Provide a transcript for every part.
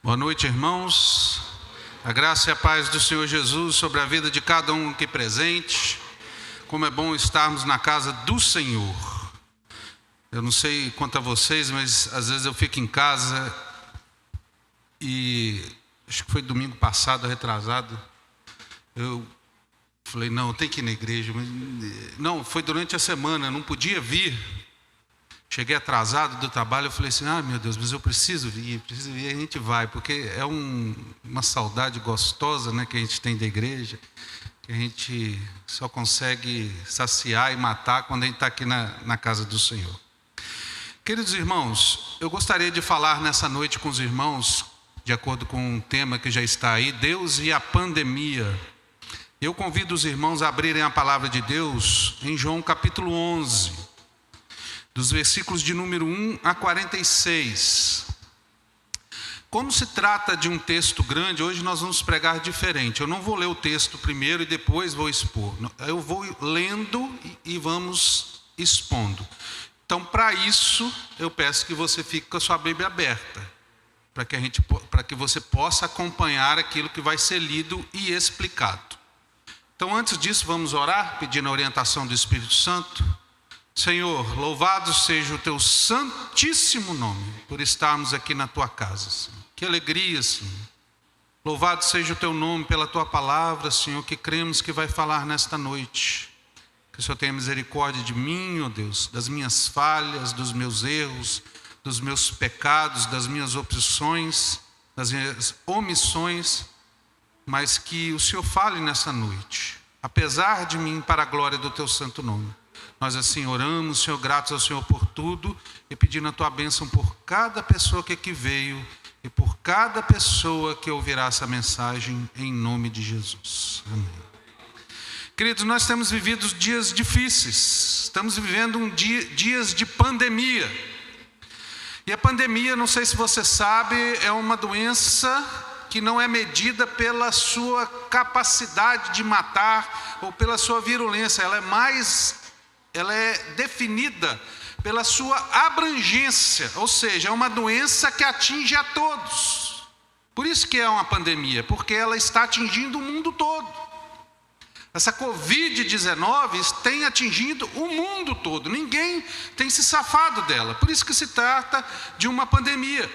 Boa noite, irmãos. A graça e a paz do Senhor Jesus sobre a vida de cada um aqui presente. Como é bom estarmos na casa do Senhor. Eu não sei quanto a vocês, mas às vezes eu fico em casa e acho que foi domingo passado, retrasado, eu falei, não, tem que ir na igreja. Mas, não, foi durante a semana, não podia vir. Cheguei atrasado do trabalho, eu falei assim, meu Deus, mas eu preciso vir, e a gente vai, porque é uma saudade gostosa, né, que a gente tem da igreja, que a gente só consegue saciar e matar quando a gente está aqui na casa do Senhor. Queridos irmãos, eu gostaria de falar nessa noite com os irmãos, de acordo com um tema que já está aí, Deus e a pandemia. Eu convido os irmãos a abrirem a palavra de Deus em João capítulo 11, dos versículos de número 1 a 46. Como se trata de um texto grande, hoje nós vamos pregar diferente. Eu não vou ler o texto primeiro e depois vou expor. Eu vou lendo e vamos expondo. Então, para isso, eu peço que você fique com a sua Bíblia aberta, para que você possa acompanhar aquilo que vai ser lido e explicado. Então, antes disso, vamos orar, pedindo a orientação do Espírito Santo. Senhor, louvado seja o teu santíssimo nome, por estarmos aqui na tua casa, Senhor. Que alegria, Senhor. Louvado seja o teu nome pela tua palavra, Senhor, que cremos que vai falar nesta noite. Que o Senhor tenha misericórdia de mim, ó Deus, das minhas falhas, dos meus erros, dos meus pecados, das minhas opções, das minhas omissões, mas que o Senhor fale nessa noite, apesar de mim, para a glória do teu santo nome. Nós assim oramos, Senhor, gratos ao Senhor por tudo e pedindo a tua bênção por cada pessoa que aqui veio e por cada pessoa que ouvirá essa mensagem em nome de Jesus. Amém. Queridos, nós temos vivido dias difíceis, estamos vivendo dias de pandemia. E a pandemia, não sei se você sabe, é uma doença que não é medida pela sua capacidade de matar ou pela sua virulência, ela é definida pela sua abrangência, ou seja, é uma doença que atinge a todos. Por isso que é uma pandemia, porque ela está atingindo o mundo todo. Essa Covid-19 tem atingido o mundo todo, ninguém tem se safado dela, por isso que se trata de uma pandemia.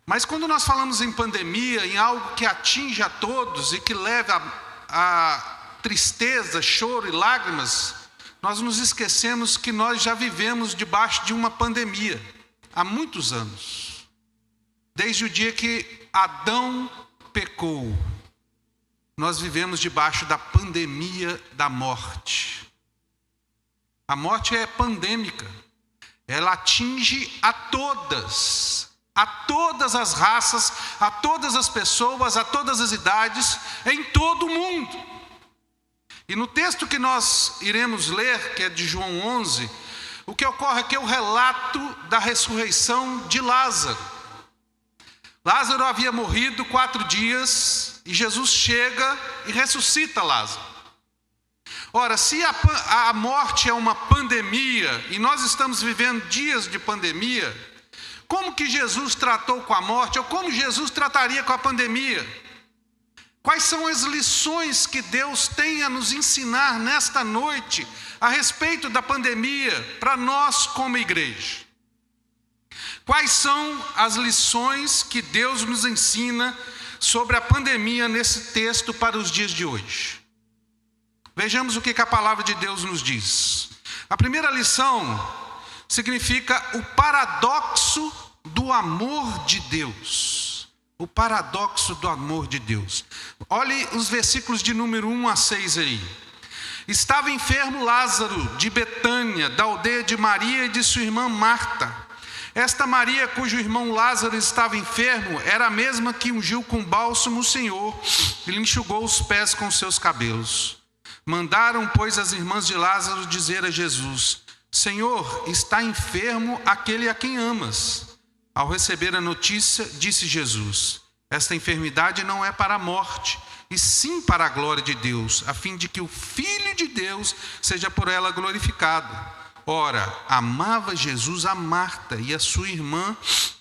Mas quando nós falamos em pandemia, em algo que atinge a todos e que leva a tristeza, choro e lágrimas, nós nos esquecemos que nós já vivemos debaixo de uma pandemia há muitos anos. Desde o dia que Adão pecou, nós vivemos debaixo da pandemia da morte. A morte é pandêmica, ela atinge a todas as raças, a todas as pessoas, a todas as idades, em todo o mundo. E no texto que nós iremos ler, que é de João 11, o que ocorre aqui é o relato da ressurreição de Lázaro. Lázaro havia morrido 4 dias e Jesus chega e ressuscita Lázaro. Ora, se a morte é uma pandemia e nós estamos vivendo dias de pandemia, como que Jesus tratou com a morte ou como Jesus trataria com a pandemia? Quais são as lições que Deus tem a nos ensinar nesta noite a respeito da pandemia para nós como igreja? Quais são as lições que Deus nos ensina sobre a pandemia nesse texto para os dias de hoje? Vejamos o que a palavra de Deus nos diz. A primeira lição significa o paradoxo do amor de Deus. O paradoxo do amor de Deus. Olhe os versículos de número 1 a 6 aí. Estava enfermo Lázaro de Betânia, da aldeia de Maria e de sua irmã Marta. Esta Maria, cujo irmão Lázaro estava enfermo, era a mesma que ungiu com bálsamo o Senhor e lhe enxugou os pés com seus cabelos. Mandaram, pois, as irmãs de Lázaro dizer a Jesus: Senhor, está enfermo aquele a quem amas. Ao receber a notícia, disse Jesus: esta enfermidade não é para a morte, e sim para a glória de Deus, a fim de que o Filho de Deus seja por ela glorificado. Ora, amava Jesus a Marta e a sua irmã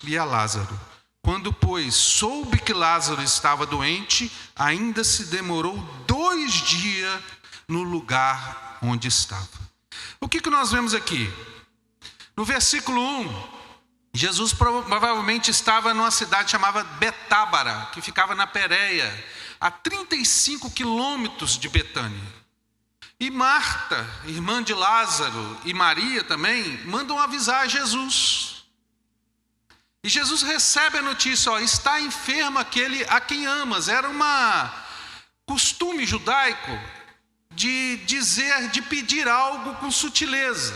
e a Lázaro. Quando, pois, soube que Lázaro estava doente, ainda se demorou 2 dias no lugar onde estava. O que nós vemos aqui? No versículo 1, Jesus provavelmente estava numa cidade chamada Betábara, que ficava na Pérea, a 35 quilômetros de Betânia. E Marta, irmã de Lázaro, e Maria também, mandam avisar a Jesus. E Jesus recebe a notícia, está enfermo aquele a quem amas. Era um costume judaico de pedir algo com sutileza.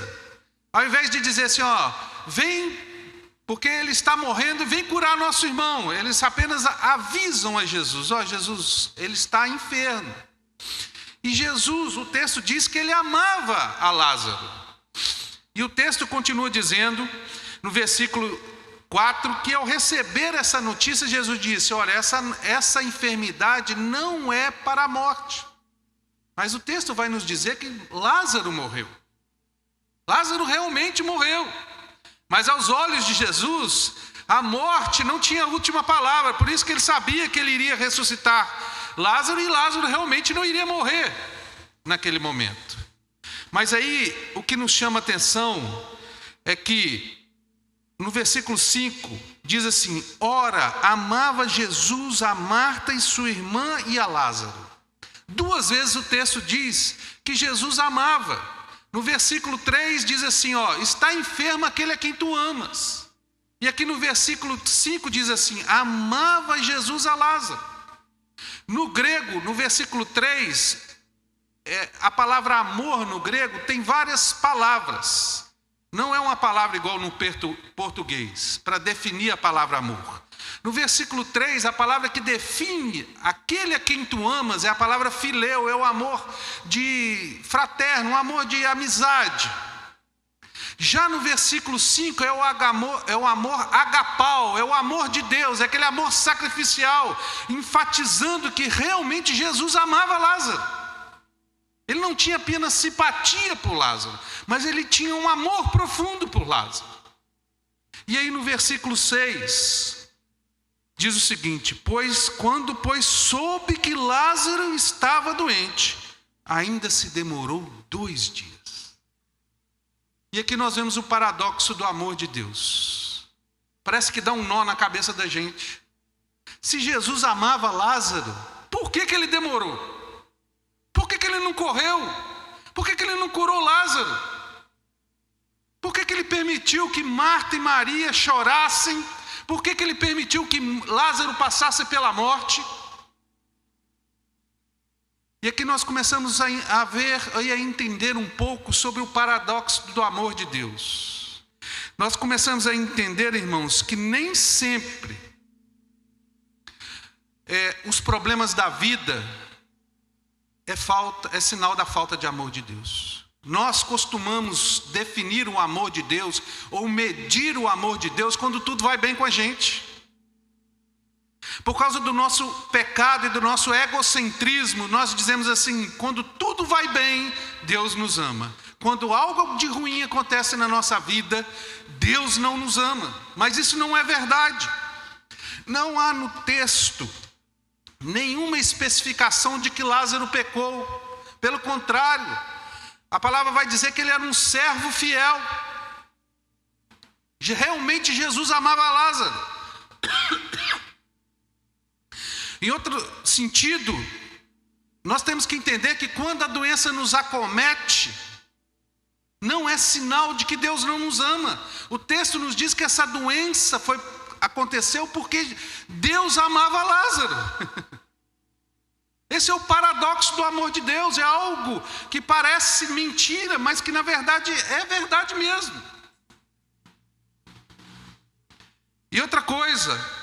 Ao invés de dizer assim, vem, porque ele está morrendo, vem curar nosso irmão. Eles apenas avisam a Jesus, Jesus, ele está enfermo. E Jesus, o texto diz que ele amava a Lázaro. E o texto continua dizendo, no versículo 4, que ao receber essa notícia, Jesus disse, essa enfermidade não é para a morte. Mas o texto vai nos dizer que Lázaro morreu. Lázaro realmente morreu. Mas aos olhos de Jesus, a morte não tinha a última palavra. Por isso que ele sabia que ele iria ressuscitar Lázaro, e Lázaro realmente não iria morrer naquele momento. Mas aí, o que nos chama a atenção é que no versículo 5, diz assim, ora, amava Jesus a Marta e sua irmã e a Lázaro. 2 vezes o texto diz que Jesus amava. No versículo 3 diz assim, está enfermo aquele a quem tu amas. E aqui no versículo 5 diz assim, amava Jesus a Lázaro. No grego, no versículo 3, a palavra amor no grego tem várias palavras. Não é uma palavra igual no português, para definir a palavra amor. No versículo 3, a palavra que define aquele a quem tu amas é a palavra fileu, é o amor de fraterno, um amor de amizade. Já no versículo 5 é o amor agapau, é o amor de Deus, é aquele amor sacrificial, enfatizando que realmente Jesus amava Lázaro. Ele não tinha apenas simpatia por Lázaro, mas ele tinha um amor profundo por Lázaro. E aí no versículo 6, diz o seguinte, quando soube que Lázaro estava doente, ainda se demorou 2 dias. E aqui nós vemos o paradoxo do amor de Deus. Parece que dá um nó na cabeça da gente. Se Jesus amava Lázaro, por que ele demorou? Por que ele não correu? Por que ele não curou Lázaro? Por que ele permitiu que Marta e Maria chorassem? Por que ele permitiu que Lázaro passasse pela morte? E aqui nós começamos a ver e a entender um pouco sobre o paradoxo do amor de Deus. Nós começamos a entender, irmãos, que nem sempre os problemas da vida é sinal da falta de amor de Deus. Nós costumamos definir o amor de Deus ou medir o amor de Deus quando tudo vai bem com a gente. Por causa do nosso pecado e do nosso egocentrismo, nós dizemos assim, quando tudo vai bem, Deus nos ama. Quando algo de ruim acontece na nossa vida, Deus não nos ama. Mas isso não é verdade. Não há no texto nenhuma especificação de que Lázaro pecou. Pelo contrário, a palavra vai dizer que ele era um servo fiel. Realmente Jesus amava Lázaro. Em outro sentido, nós temos que entender que quando a doença nos acomete, não é sinal de que Deus não nos ama. O texto nos diz que essa doença aconteceu porque Deus amava Lázaro. Esse é o paradoxo do amor de Deus. É algo que parece mentira, mas que na verdade é verdade mesmo. E outra coisa,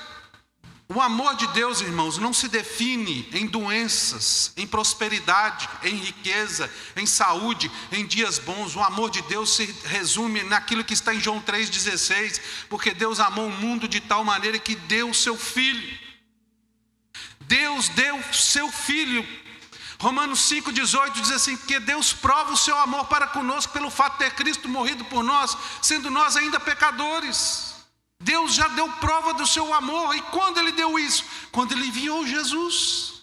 o amor de Deus, irmãos, não se define em doenças, em prosperidade, em riqueza, em saúde, em dias bons. O amor de Deus se resume naquilo que está em João 3,16, porque Deus amou o mundo de tal maneira que deu o seu Filho. Deus deu seu Filho. Romanos 5,18 diz assim, que Deus prova o seu amor para conosco pelo fato de ter Cristo morrido por nós, sendo nós ainda pecadores. Deus já deu prova do seu amor. E quando ele deu isso? Quando ele enviou Jesus.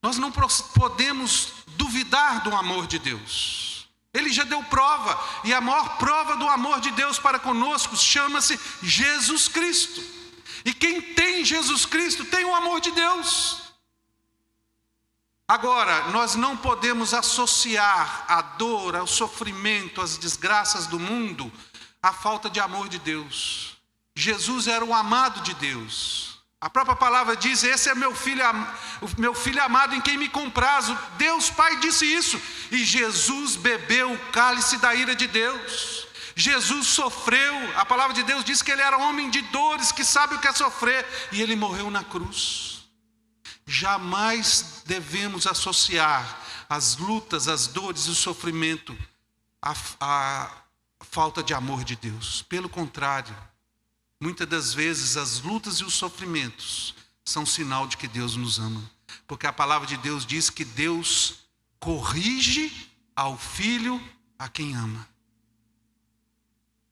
Nós não podemos duvidar do amor de Deus. Ele já deu prova. E a maior prova do amor de Deus para conosco chama-se Jesus Cristo. E quem tem Jesus Cristo tem o amor de Deus. Agora, nós não podemos associar a dor, ao sofrimento, às desgraças do mundo, à falta de amor de Deus. Jesus era o amado de Deus. A própria palavra diz: esse é meu filho amado em quem me comprazo. Deus Pai disse isso. E Jesus bebeu o cálice da ira de Deus. Jesus sofreu. A palavra de Deus diz que ele era homem de dores, que sabe o que é sofrer. E ele morreu na cruz. Jamais devemos associar as lutas, as dores e o sofrimento à falta de amor de Deus. Pelo contrário, muitas das vezes as lutas e os sofrimentos são sinal de que Deus nos ama. Porque a palavra de Deus diz que Deus corrige ao filho a quem ama.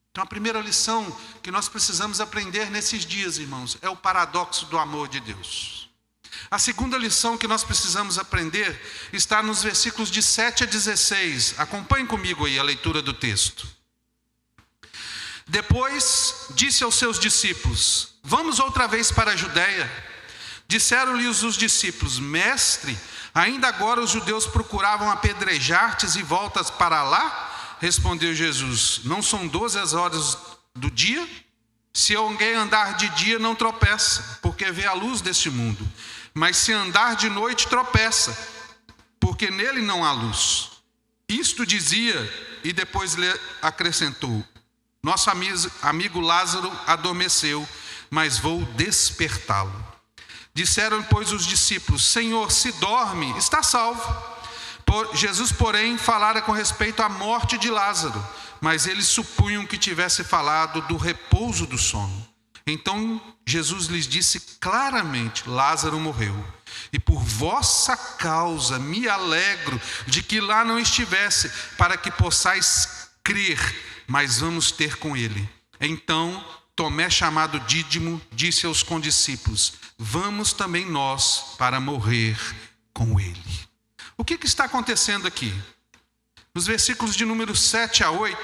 Então a primeira lição que nós precisamos aprender nesses dias, irmãos, é o paradoxo do amor de Deus. A segunda lição que nós precisamos aprender está nos versículos de 7 a 16. Acompanhe comigo aí a leitura do texto. Depois disse aos seus discípulos: vamos outra vez para a Judeia. Disseram-lhe os discípulos: mestre, ainda agora os judeus procuravam apedrejar-te e voltas para lá? Respondeu Jesus: não são 12 as horas do dia? Se alguém andar de dia não tropeça, porque vê a luz deste mundo. Mas se andar de noite tropeça, porque nele não há luz. Isto dizia e depois lhe acrescentou: nosso amigo Lázaro adormeceu, mas vou despertá-lo. Disseram, pois, os discípulos: Senhor, se dorme, está salvo. Jesus, porém, falara com respeito à morte de Lázaro, mas eles supunham que tivesse falado do repouso do sono. Então Jesus lhes disse claramente: Lázaro morreu, e por vossa causa me alegro de que lá não estivesse, para que possais crer, mas vamos ter com ele. Então Tomé, chamado Dídimo, disse aos condiscípulos: vamos também nós para morrer com ele. O que está acontecendo aqui? Nos versículos de número 7 a 8,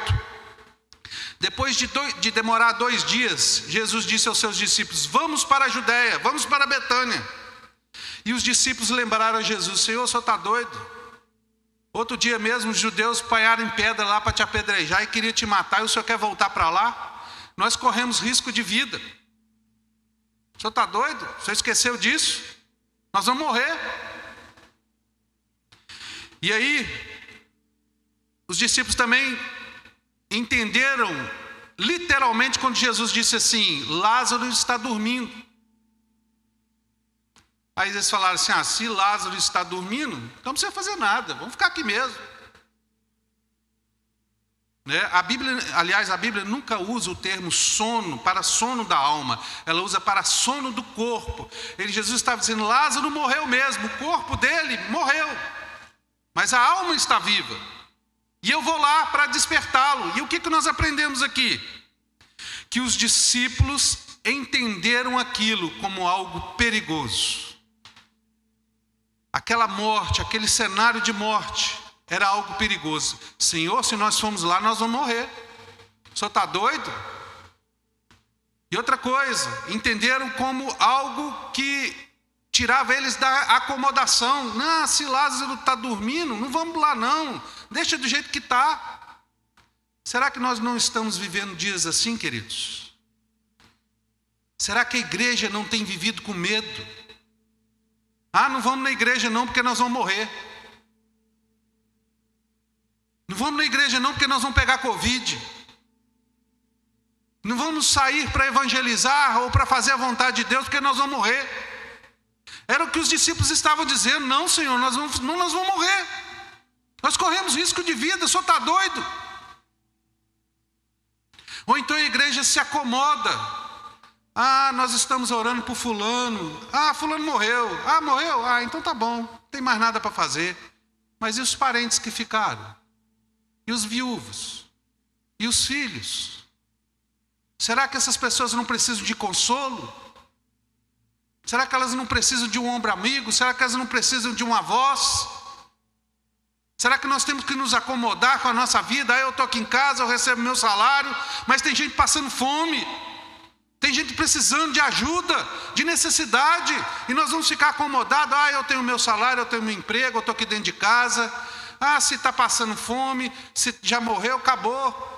depois de demorar 2 dias, Jesus disse aos seus discípulos: vamos para a Judeia, vamos para Betânia. E os discípulos lembraram a Jesus: Senhor, o senhor está doido? Outro dia mesmo os judeus paiaram em pedra lá para te apedrejar e queriam te matar, e o senhor quer voltar para lá? Nós corremos risco de vida. O senhor está doido? O senhor esqueceu disso? Nós vamos morrer. E aí, os discípulos também entenderam literalmente quando Jesus disse assim: Lázaro está dormindo. Aí eles falaram assim: se Lázaro está dormindo, então não precisa fazer nada, vamos ficar aqui mesmo. A Bíblia nunca usa o termo sono para sono da alma, ela usa para sono do corpo. Jesus estava dizendo: Lázaro morreu mesmo, o corpo dele morreu, mas a alma está viva. E eu vou lá para despertá-lo. E o que nós aprendemos aqui? Que os discípulos entenderam aquilo como algo perigoso. Aquela morte, aquele cenário de morte, era algo perigoso. Senhor, se nós formos lá, nós vamos morrer. O senhor está doido? E outra coisa, entenderam como algo que tirava eles da acomodação. Não, se Lázaro está dormindo, não vamos lá não. Deixa do jeito que está. Será que nós não estamos vivendo dias assim, queridos? Será que a igreja não tem vivido com medo? Não vamos na igreja não, porque nós vamos morrer. Não vamos na igreja não, porque nós vamos pegar Covid. Não vamos sair para evangelizar ou para fazer a vontade de Deus, porque nós vamos morrer. Era o que os discípulos estavam dizendo: não, Senhor, nós vamos morrer. Nós corremos risco de vida, o senhor está doido? Ou então a igreja se acomoda. Nós estamos orando por fulano. Fulano morreu. Morreu? Então tá bom, não tem mais nada para fazer. Mas e os parentes que ficaram? E os viúvos? E os filhos? Será que essas pessoas não precisam de consolo? Será que elas não precisam de um ombro amigo? Será que elas não precisam de uma voz? Será que nós temos que nos acomodar com a nossa vida? Eu estou aqui em casa, eu recebo meu salário, mas tem gente passando fome. Tem gente precisando de ajuda, de necessidade. E nós vamos ficar acomodados. Eu tenho meu salário, eu tenho meu emprego, eu estou aqui dentro de casa. Se está passando fome, se já morreu, acabou.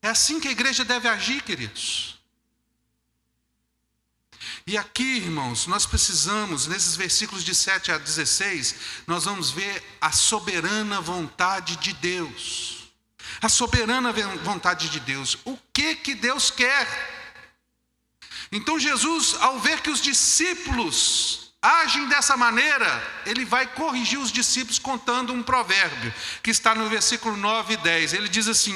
É assim que a igreja deve agir, queridos. E aqui, irmãos, nós precisamos, nesses versículos de 7 a 16, nós vamos ver a soberana vontade de Deus. A soberana vontade de Deus. O que Deus quer? Então Jesus, ao ver que os discípulos agem dessa maneira, ele vai corrigir os discípulos contando um provérbio, que está no versículo 9 e 10. Ele diz assim,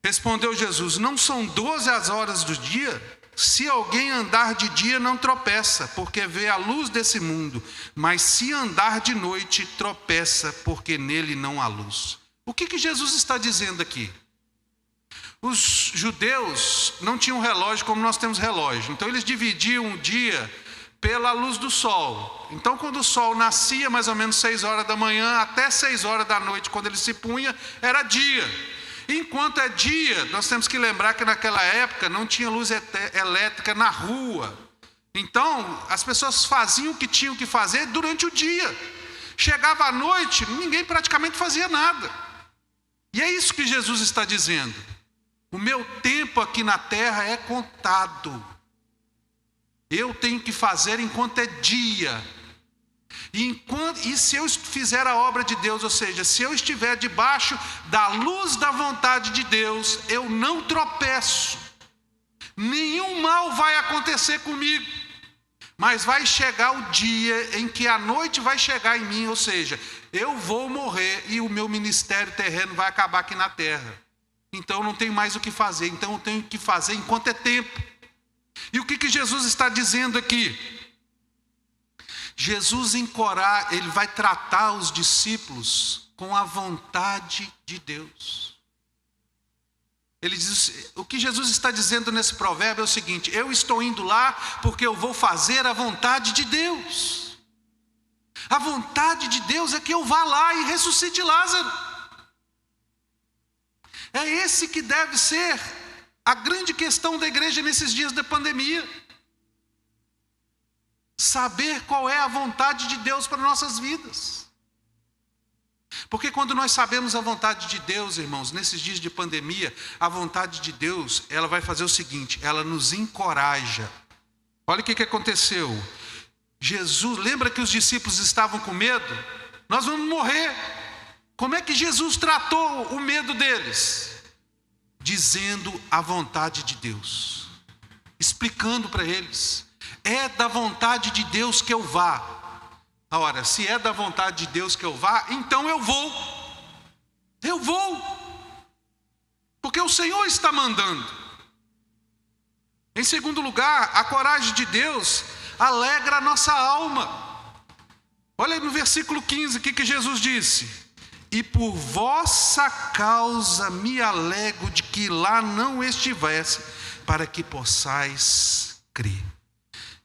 respondeu Jesus, não são 12 as horas do dia? Se alguém andar de dia não tropeça, porque vê a luz desse mundo, mas se andar de noite tropeça, porque nele não há luz. O que Jesus está dizendo aqui? Os judeus não tinham relógio como nós temos relógio, então eles dividiam o dia pela luz do sol. Então quando o sol nascia mais ou menos 6 horas da manhã, até 6 horas da noite, quando ele se punha, era dia. Enquanto é dia, nós temos que lembrar que naquela época não tinha luz elétrica na rua. Então, as pessoas faziam o que tinham que fazer durante o dia. Chegava à noite, ninguém praticamente fazia nada. E é isso que Jesus está dizendo. O meu tempo aqui na terra é contado. Eu tenho que fazer enquanto é dia. E se eu fizer a obra de Deus, ou seja, se eu estiver debaixo da luz da vontade de Deus, eu não tropeço. Nenhum mal vai acontecer comigo. Mas vai chegar o dia em que a noite vai chegar em mim, ou seja, eu vou morrer e o meu ministério terreno vai acabar aqui na terra. Então eu não tenho mais o que fazer, então eu tenho que fazer enquanto é tempo. E o que Jesus está dizendo aqui? Jesus encoraja, ele vai tratar os discípulos com a vontade de Deus. Ele diz, o que Jesus está dizendo nesse provérbio é o seguinte: eu estou indo lá porque eu vou fazer a vontade de Deus. A vontade de Deus é que eu vá lá e ressuscite Lázaro. É esse que deve ser a grande questão da igreja nesses dias da pandemia. Saber qual é a vontade de Deus para nossas vidas. Porque quando nós sabemos a vontade de Deus, irmãos, nesses dias de pandemia, a vontade de Deus, ela vai fazer o seguinte, ela nos encoraja. Olha o que aconteceu. Jesus, lembra que os discípulos estavam com medo? Nós vamos morrer. Como é que Jesus tratou o medo deles? Dizendo a vontade de Deus. Explicando para eles. É da vontade de Deus que eu vá. Ora, se é da vontade de Deus que eu vá, então eu vou. Eu vou. Porque o Senhor está mandando. Em segundo lugar, a coragem de Deus alegra a nossa alma. Olha aí no versículo 15, o que Jesus disse? E por vossa causa me alegro de que lá não estivesse, para que possais crer.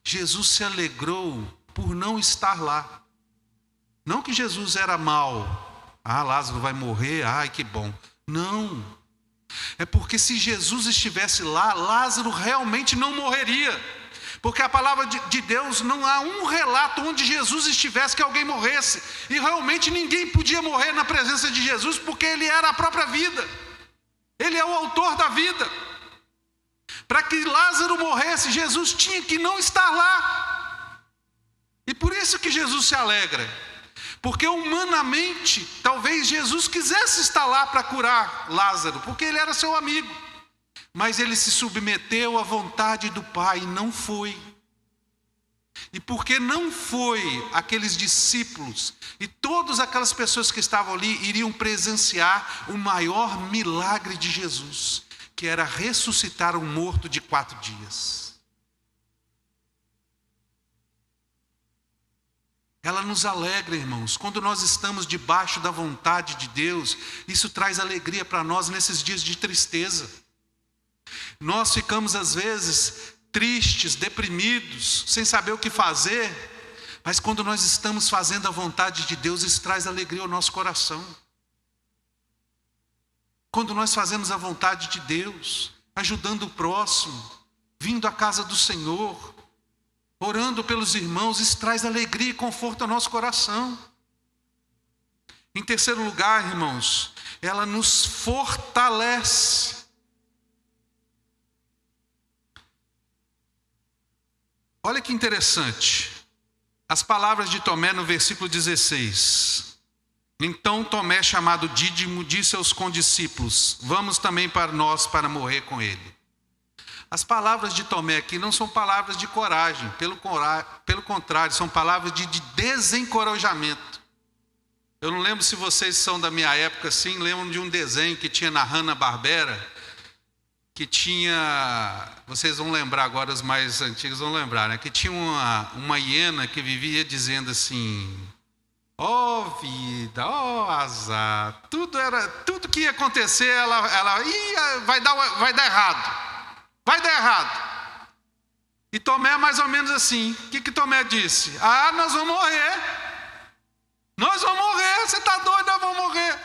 Jesus se alegrou por não estar lá. Não que Jesus era mau. Lázaro vai morrer, que bom. Não. É porque se Jesus estivesse lá, Lázaro realmente não morreria. Porque a palavra de Deus, não há um relato onde Jesus estivesse que alguém morresse. E realmente ninguém podia morrer na presença de Jesus, porque ele era a própria vida. Ele é o autor da vida. Para que Lázaro morresse, Jesus tinha que não estar lá. E por isso que Jesus se alegra. Porque humanamente, talvez Jesus quisesse estar lá para curar Lázaro, porque ele era seu amigo. Mas ele se submeteu à vontade do Pai e não foi. E porque não foi, aqueles discípulos e todas aquelas pessoas que estavam ali iriam presenciar o maior milagre de Jesus, que era ressuscitar um morto de 4 dias. ela nos alegra, irmãos. Quando nós estamos debaixo da vontade de Deus, isso traz alegria para nós nesses dias de tristeza. Nós ficamos às vezes tristes, deprimidos, sem saber o que fazer, mas quando nós estamos fazendo a vontade de Deus, isso traz alegria ao nosso coração. Quando nós fazemos a vontade de Deus, ajudando o próximo, vindo à casa do Senhor, orando pelos irmãos, isso traz alegria e conforto ao nosso coração. Em terceiro lugar, irmãos, ela nos fortalece. Olha que interessante, as palavras de Tomé no versículo 16. Então Tomé, chamado Dídimo, disse aos condiscípulos: vamos também para nós para morrer com ele. As palavras de Tomé aqui não são palavras de coragem, pelo contrário, são palavras de desencorajamento. Eu não lembro se vocês são da minha época assim, lembram de um desenho que tinha na Hanna-Barbera, que tinha, vocês vão lembrar agora, os mais antigos vão lembrar, né? Que tinha uma hiena que vivia dizendo assim: ó vida, ó azar, tudo que ia acontecer, ela ia, vai dar errado. Vai dar errado. E Tomé é mais ou menos assim. O que Tomé disse? Nós vamos morrer. Nós vamos morrer. Você está doido? Nós vamos morrer.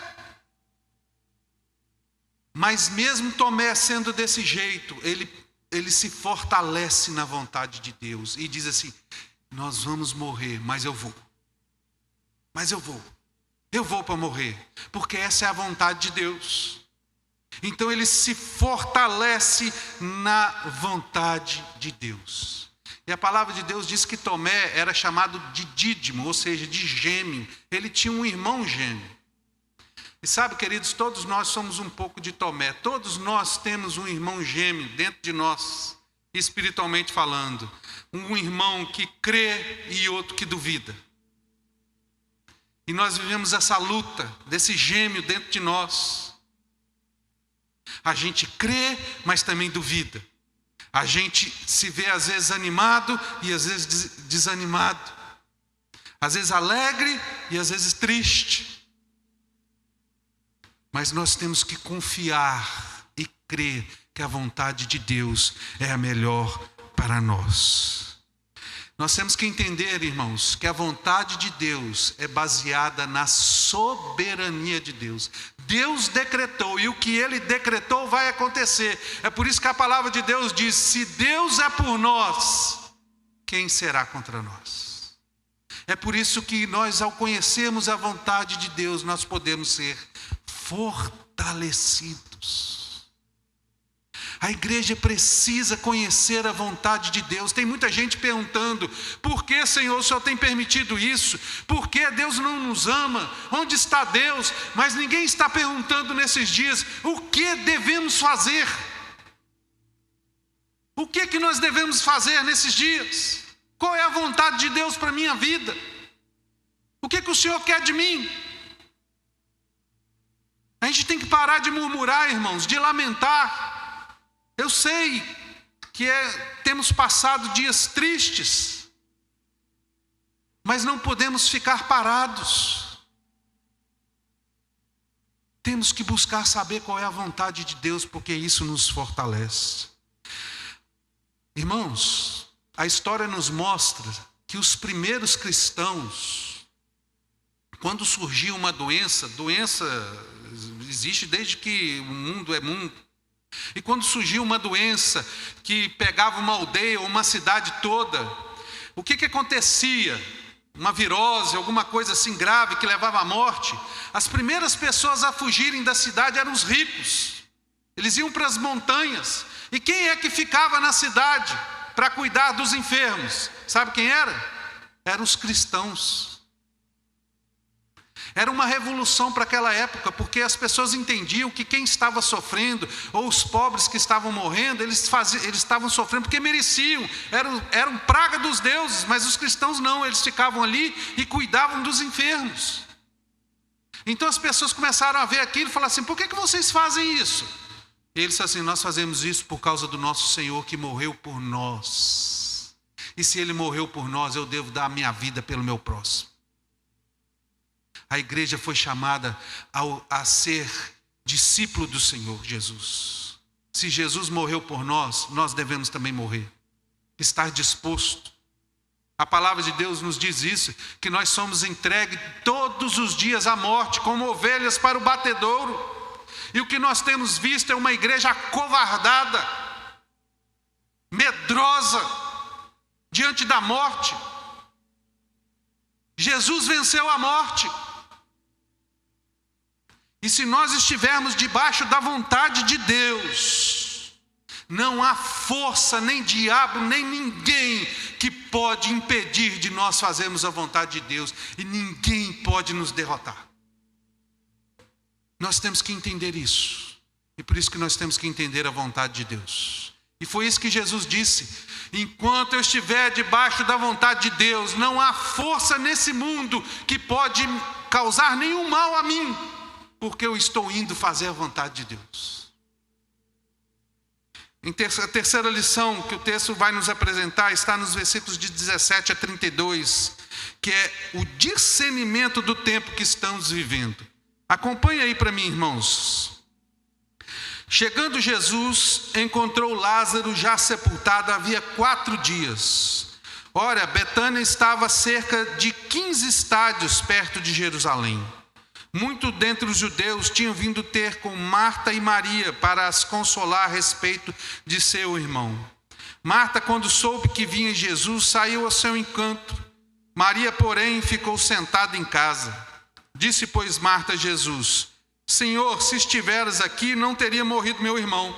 Mas mesmo Tomé sendo desse jeito, ele se fortalece na vontade de Deus. E diz assim: nós vamos morrer, mas eu vou. Mas eu vou. Eu vou para morrer. Porque essa é a vontade de Deus. Então ele se fortalece na vontade de Deus. E a palavra de Deus diz que Tomé era chamado de Dídimo, ou seja, de gêmeo. Ele tinha um irmão gêmeo. E sabe, queridos, todos nós somos um pouco de Tomé. Todos nós temos um irmão gêmeo dentro de nós, espiritualmente falando. Um irmão que crê e outro que duvida. E nós vivemos essa luta desse gêmeo dentro de nós. A gente crê, mas também duvida. A gente se vê às vezes animado e às vezes desanimado. Às vezes alegre e às vezes triste. Mas nós temos que confiar e crer que a vontade de Deus é a melhor para nós. Nós temos que entender, irmãos, que a vontade de Deus é baseada na soberania de Deus. Deus decretou e o que Ele decretou vai acontecer. É por isso que a palavra de Deus diz: se Deus é por nós, quem será contra nós? É por isso que nós, ao conhecermos a vontade de Deus, nós podemos ser fortalecidos. A igreja precisa conhecer a vontade de Deus. Tem muita gente perguntando: por que, Senhor, o Senhor tem permitido isso? Por que Deus não nos ama? Onde está Deus? Mas ninguém está perguntando nesses dias: o que devemos fazer? O que nós devemos fazer nesses dias? Qual é a vontade de Deus para a minha vida? O que o Senhor quer de mim? A gente tem que parar de murmurar, irmãos, de lamentar. Eu sei que temos passado dias tristes, mas não podemos ficar parados. Temos que buscar saber qual é a vontade de Deus, porque isso nos fortalece. Irmãos, a história nos mostra que os primeiros cristãos, quando surgiu uma doença existe desde que o mundo é mundo. E quando surgiu uma doença que pegava uma aldeia ou uma cidade toda, o que acontecia? Uma virose, alguma coisa assim grave que levava à morte. As primeiras pessoas a fugirem da cidade eram os ricos. Eles iam para as montanhas. E quem é que ficava na cidade para cuidar dos enfermos? Sabe quem era? Eram os cristãos. Era uma revolução para aquela época, porque as pessoas entendiam que quem estava sofrendo, ou os pobres que estavam morrendo, eles estavam sofrendo porque mereciam, eram praga dos deuses, mas os cristãos não, eles ficavam ali e cuidavam dos enfermos. Então as pessoas começaram a ver aquilo e falaram assim: por que vocês fazem isso? E eles falaram assim: nós fazemos isso por causa do nosso Senhor que morreu por nós. E se Ele morreu por nós, eu devo dar a minha vida pelo meu próximo. A igreja foi chamada a ser discípulo do Senhor Jesus. Se Jesus morreu por nós, nós devemos também morrer. Estar disposto. A palavra de Deus nos diz isso, que nós somos entregues todos os dias à morte, como ovelhas para o batedouro. E o que nós temos visto é uma igreja acovardada, medrosa, diante da morte. Jesus venceu a morte. E se nós estivermos debaixo da vontade de Deus, não há força, nem diabo, nem ninguém que pode impedir de nós fazermos a vontade de Deus. E ninguém pode nos derrotar. Nós temos que entender isso. E por isso que nós temos que entender a vontade de Deus. E foi isso que Jesus disse: enquanto eu estiver debaixo da vontade de Deus, não há força nesse mundo que pode causar nenhum mal a mim, porque eu estou indo fazer a vontade de Deus. A terceira lição que o texto vai nos apresentar está nos versículos de 17 a 32, que é o discernimento do tempo que estamos vivendo. Acompanhe aí para mim, irmãos. Chegando Jesus, encontrou Lázaro já sepultado havia 4 dias. Ora, Betânia estava a cerca de 15 estádios perto de Jerusalém. Muitos dentre os judeus tinham vindo ter com Marta e Maria para as consolar a respeito de seu irmão. Marta, quando soube que vinha Jesus, saiu ao seu encontro. Maria, porém, ficou sentada em casa. Disse, pois, Marta a Jesus: Senhor, se estiveras aqui, não teria morrido meu irmão.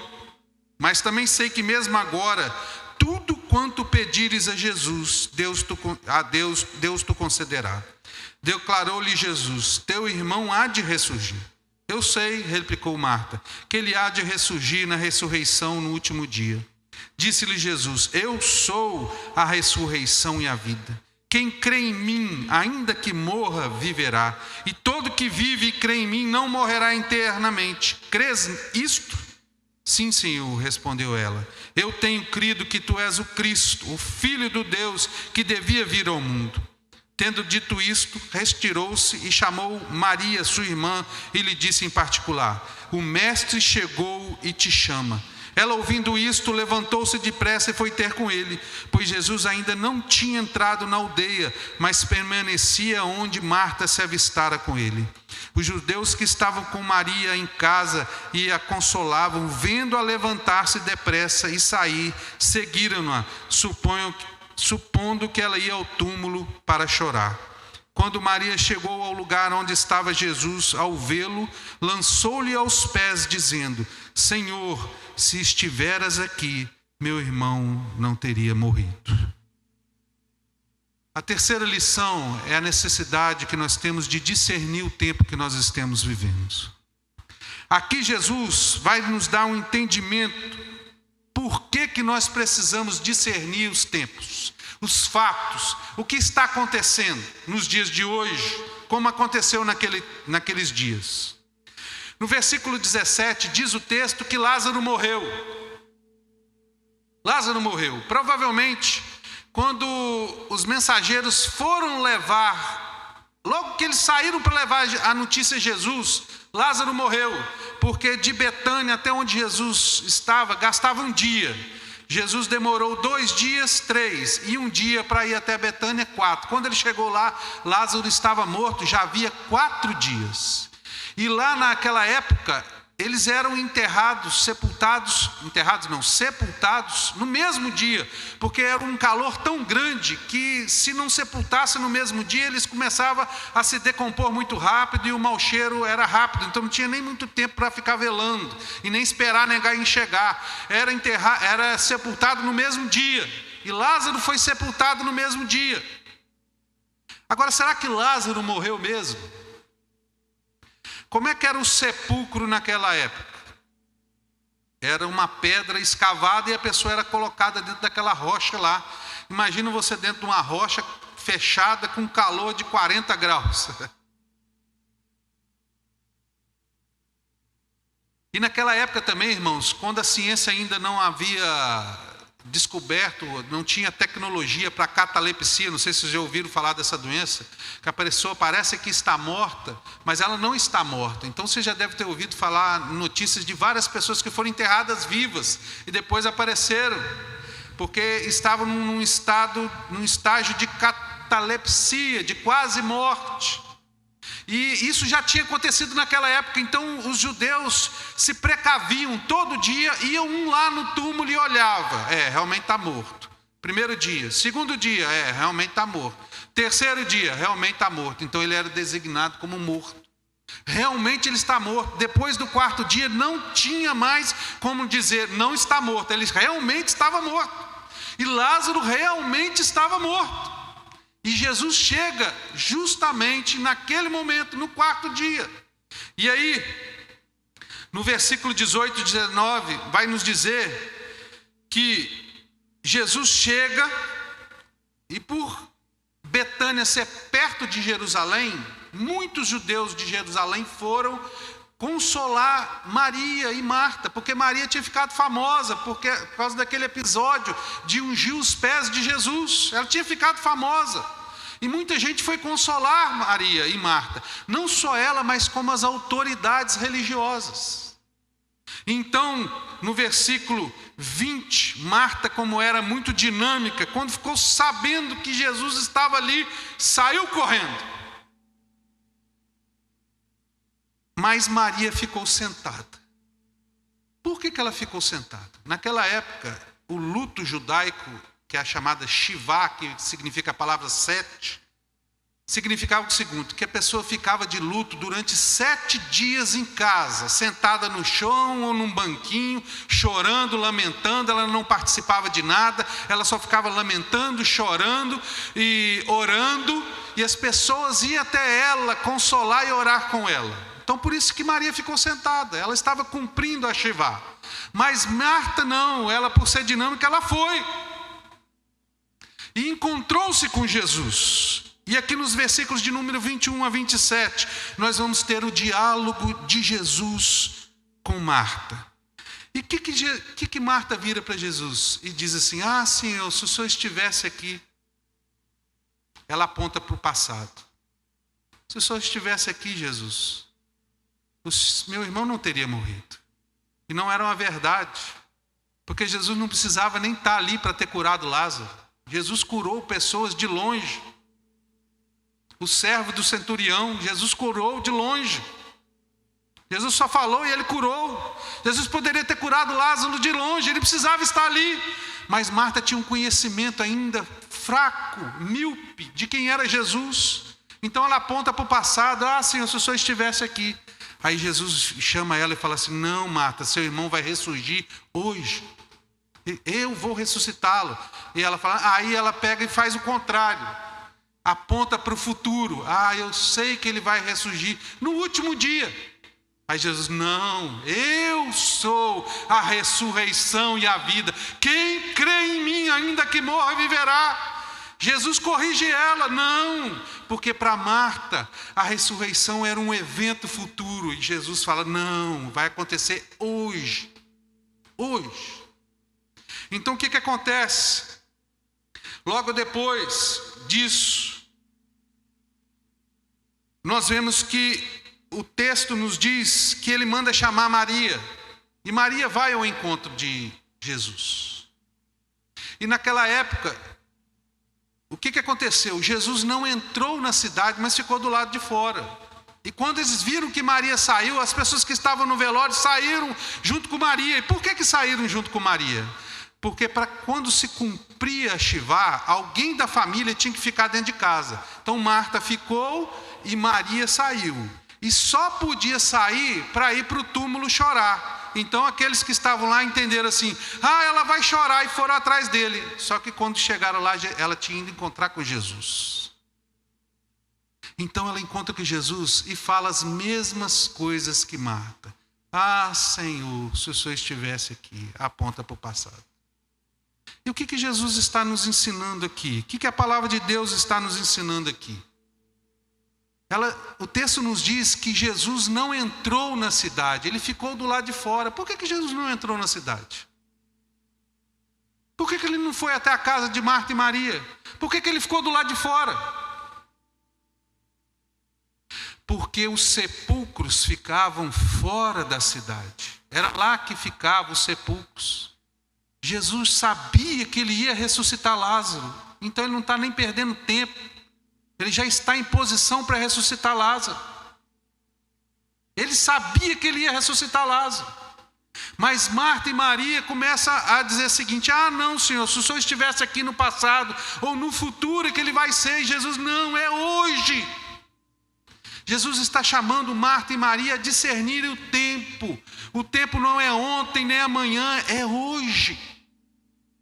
Mas também sei que mesmo agora, tudo quanto pedires a Jesus, Deus te concederá. Declarou-lhe Jesus: teu irmão há de ressurgir. Eu sei, replicou Marta, que ele há de ressurgir na ressurreição no último dia. Disse-lhe Jesus: eu sou a ressurreição e a vida. Quem crê em mim, ainda que morra, viverá. E todo que vive e crê em mim não morrerá eternamente. Crês isto? Sim, Senhor, respondeu ela. Eu tenho crido que tu és o Cristo, o Filho do Deus, que devia vir ao mundo. Tendo dito isto, retirou-se e chamou Maria, sua irmã, e lhe disse em particular: o mestre chegou e te chama. Ela, ouvindo isto, levantou-se depressa e foi ter com ele, pois Jesus ainda não tinha entrado na aldeia, mas permanecia onde Marta se avistara com ele. Os judeus que estavam com Maria em casa e a consolavam, vendo-a levantar-se depressa e sair, seguiram-na, supondo que ela ia ao túmulo para chorar. Quando Maria chegou ao lugar onde estava Jesus, ao vê-lo, lançou-lhe aos pés, dizendo: Senhor, se estiveras aqui, meu irmão não teria morrido. A terceira lição é a necessidade que nós temos de discernir o tempo que nós estamos vivendo. Aqui Jesus vai nos dar um entendimento por que nós precisamos discernir os tempos, os fatos, o que está acontecendo nos dias de hoje, como aconteceu naqueles dias. No versículo 17 diz o texto que Lázaro morreu. Lázaro morreu. Provavelmente, quando os mensageiros foram levar, logo que eles saíram para levar a notícia a Jesus, Lázaro morreu, porque de Betânia até onde Jesus estava, gastava um dia. Jesus demorou 2 dias, 3, e um dia para ir até Betânia, 4. Quando ele chegou lá, Lázaro estava morto, já havia 4 dias. E lá naquela época, eles eram sepultados no mesmo dia, porque era um calor tão grande que se não sepultasse no mesmo dia, eles começavam a se decompor muito rápido e o mau cheiro era rápido, então não tinha nem muito tempo para ficar velando e nem esperar ninguém chegar. Era sepultado no mesmo dia, e Lázaro foi sepultado no mesmo dia. Agora, será que Lázaro morreu mesmo? Como é que era o sepulcro naquela época? Era uma pedra escavada e a pessoa era colocada dentro daquela rocha lá. Imagina você dentro de uma rocha fechada com calor de 40 graus. E naquela época também, irmãos, quando a ciência ainda não havia descoberto, não tinha tecnologia para catalepsia, não sei se vocês já ouviram falar dessa doença, que a pessoa parece que está morta, mas ela não está morta. Então você já deve ter ouvido falar notícias de várias pessoas que foram enterradas vivas e depois apareceram, porque estavam num estágio de catalepsia, de quase morte. E isso já tinha acontecido naquela época, então os judeus se precaviam, todo dia iam um lá no túmulo e olhava, realmente está morto. Primeiro dia, segundo dia, realmente está morto. Terceiro dia, realmente está morto. Então ele era designado como morto. Realmente ele está morto. Depois do quarto dia não tinha mais como dizer não está morto, ele realmente estava morto. E Lázaro realmente estava morto. E Jesus chega justamente naquele momento, no quarto dia. E aí, no versículo 18 e 19, vai nos dizer que Jesus chega e por Betânia ser perto de Jerusalém, muitos judeus de Jerusalém foram consolar Maria e Marta, porque Maria tinha ficado famosa, por causa daquele episódio de ungir os pés de Jesus. Ela tinha ficado famosa. E muita gente foi consolar Maria e Marta. Não só ela, mas como as autoridades religiosas. Então, no versículo 20, Marta, como era muito dinâmica, quando ficou sabendo que Jesus estava ali, saiu correndo. Mas Maria ficou sentada. Por que ela ficou sentada? Naquela época, o luto judaico, que é a chamada Shivá, que significa a palavra 7, significava o seguinte, que a pessoa ficava de luto durante 7 dias em casa, sentada no chão ou num banquinho, chorando, lamentando. Ela não participava de nada, ela só ficava lamentando, chorando e orando, e as pessoas iam até ela consolar e orar com ela. Então por isso que Maria ficou sentada, ela estava cumprindo a Shivá. Mas Marta não, ela por ser dinâmica, ela foi. E encontrou-se com Jesus. E aqui nos versículos de número 21 a 27, nós vamos ter o diálogo de Jesus com Marta. E o que Marta vira para Jesus? E diz assim, Senhor, se o Senhor estivesse aqui. Ela aponta para o passado. Se o Senhor estivesse aqui, Jesus, meu irmão não teria morrido. E não era uma verdade, porque Jesus não precisava nem estar ali para ter curado Lázaro. Jesus curou pessoas de longe. O servo do centurião, Jesus curou de longe. Jesus só falou e ele curou. Jesus poderia ter curado Lázaro de longe, ele precisava estar ali. Mas Marta tinha um conhecimento ainda fraco, míope, de quem era Jesus. Então ela aponta para o passado, Senhor, se o Senhor estivesse aqui. Aí Jesus chama ela e fala assim, não, Marta, seu irmão vai ressurgir hoje. Eu vou ressuscitá-lo. E ela fala, aí ela pega e faz o contrário. Aponta para o futuro. Eu sei que ele vai ressurgir no último dia. Aí Jesus, não, eu sou a ressurreição e a vida. Quem crê em mim, ainda que morra, viverá. Jesus corrige ela, não, porque para Marta a ressurreição era um evento futuro. E Jesus fala, não, vai acontecer hoje. Hoje. Então o que acontece? Logo depois disso, nós vemos que o texto nos diz que ele manda chamar Maria. E Maria vai ao encontro de Jesus. E naquela época, o que aconteceu? Jesus não entrou na cidade, mas ficou do lado de fora. E quando eles viram que Maria saiu, as pessoas que estavam no velório saíram junto com Maria. E por que saíram junto com Maria? Porque para quando se cumpria a Shivá, alguém da família tinha que ficar dentro de casa. Então Marta ficou e Maria saiu. E só podia sair para ir para o túmulo chorar. Então aqueles que estavam lá entenderam assim, ela vai chorar, e foram atrás dele. Só que quando chegaram lá, ela tinha ido encontrar com Jesus. Então ela encontra com Jesus e fala as mesmas coisas que Marta. Senhor, se o Senhor estivesse aqui, aponta para o passado. E o que Jesus está nos ensinando aqui? O que a palavra de Deus está nos ensinando aqui? O texto nos diz que Jesus não entrou na cidade, ele ficou do lado de fora. Por que Jesus não entrou na cidade? Por que ele não foi até a casa de Marta e Maria? Por que ele ficou do lado de fora? Porque os sepulcros ficavam fora da cidade. Era lá que ficavam os sepulcros. Jesus sabia que ele ia ressuscitar Lázaro. Então ele não está nem perdendo tempo. Ele já está em posição para ressuscitar Lázaro. Ele sabia que ele ia ressuscitar Lázaro. Mas Marta e Maria começam a dizer o seguinte: não, Senhor, se o Senhor estivesse aqui no passado ou no futuro é que ele vai ser. E Jesus: não, é hoje. Jesus está chamando Marta e Maria a discernirem o tempo. O tempo não é ontem nem amanhã, é hoje.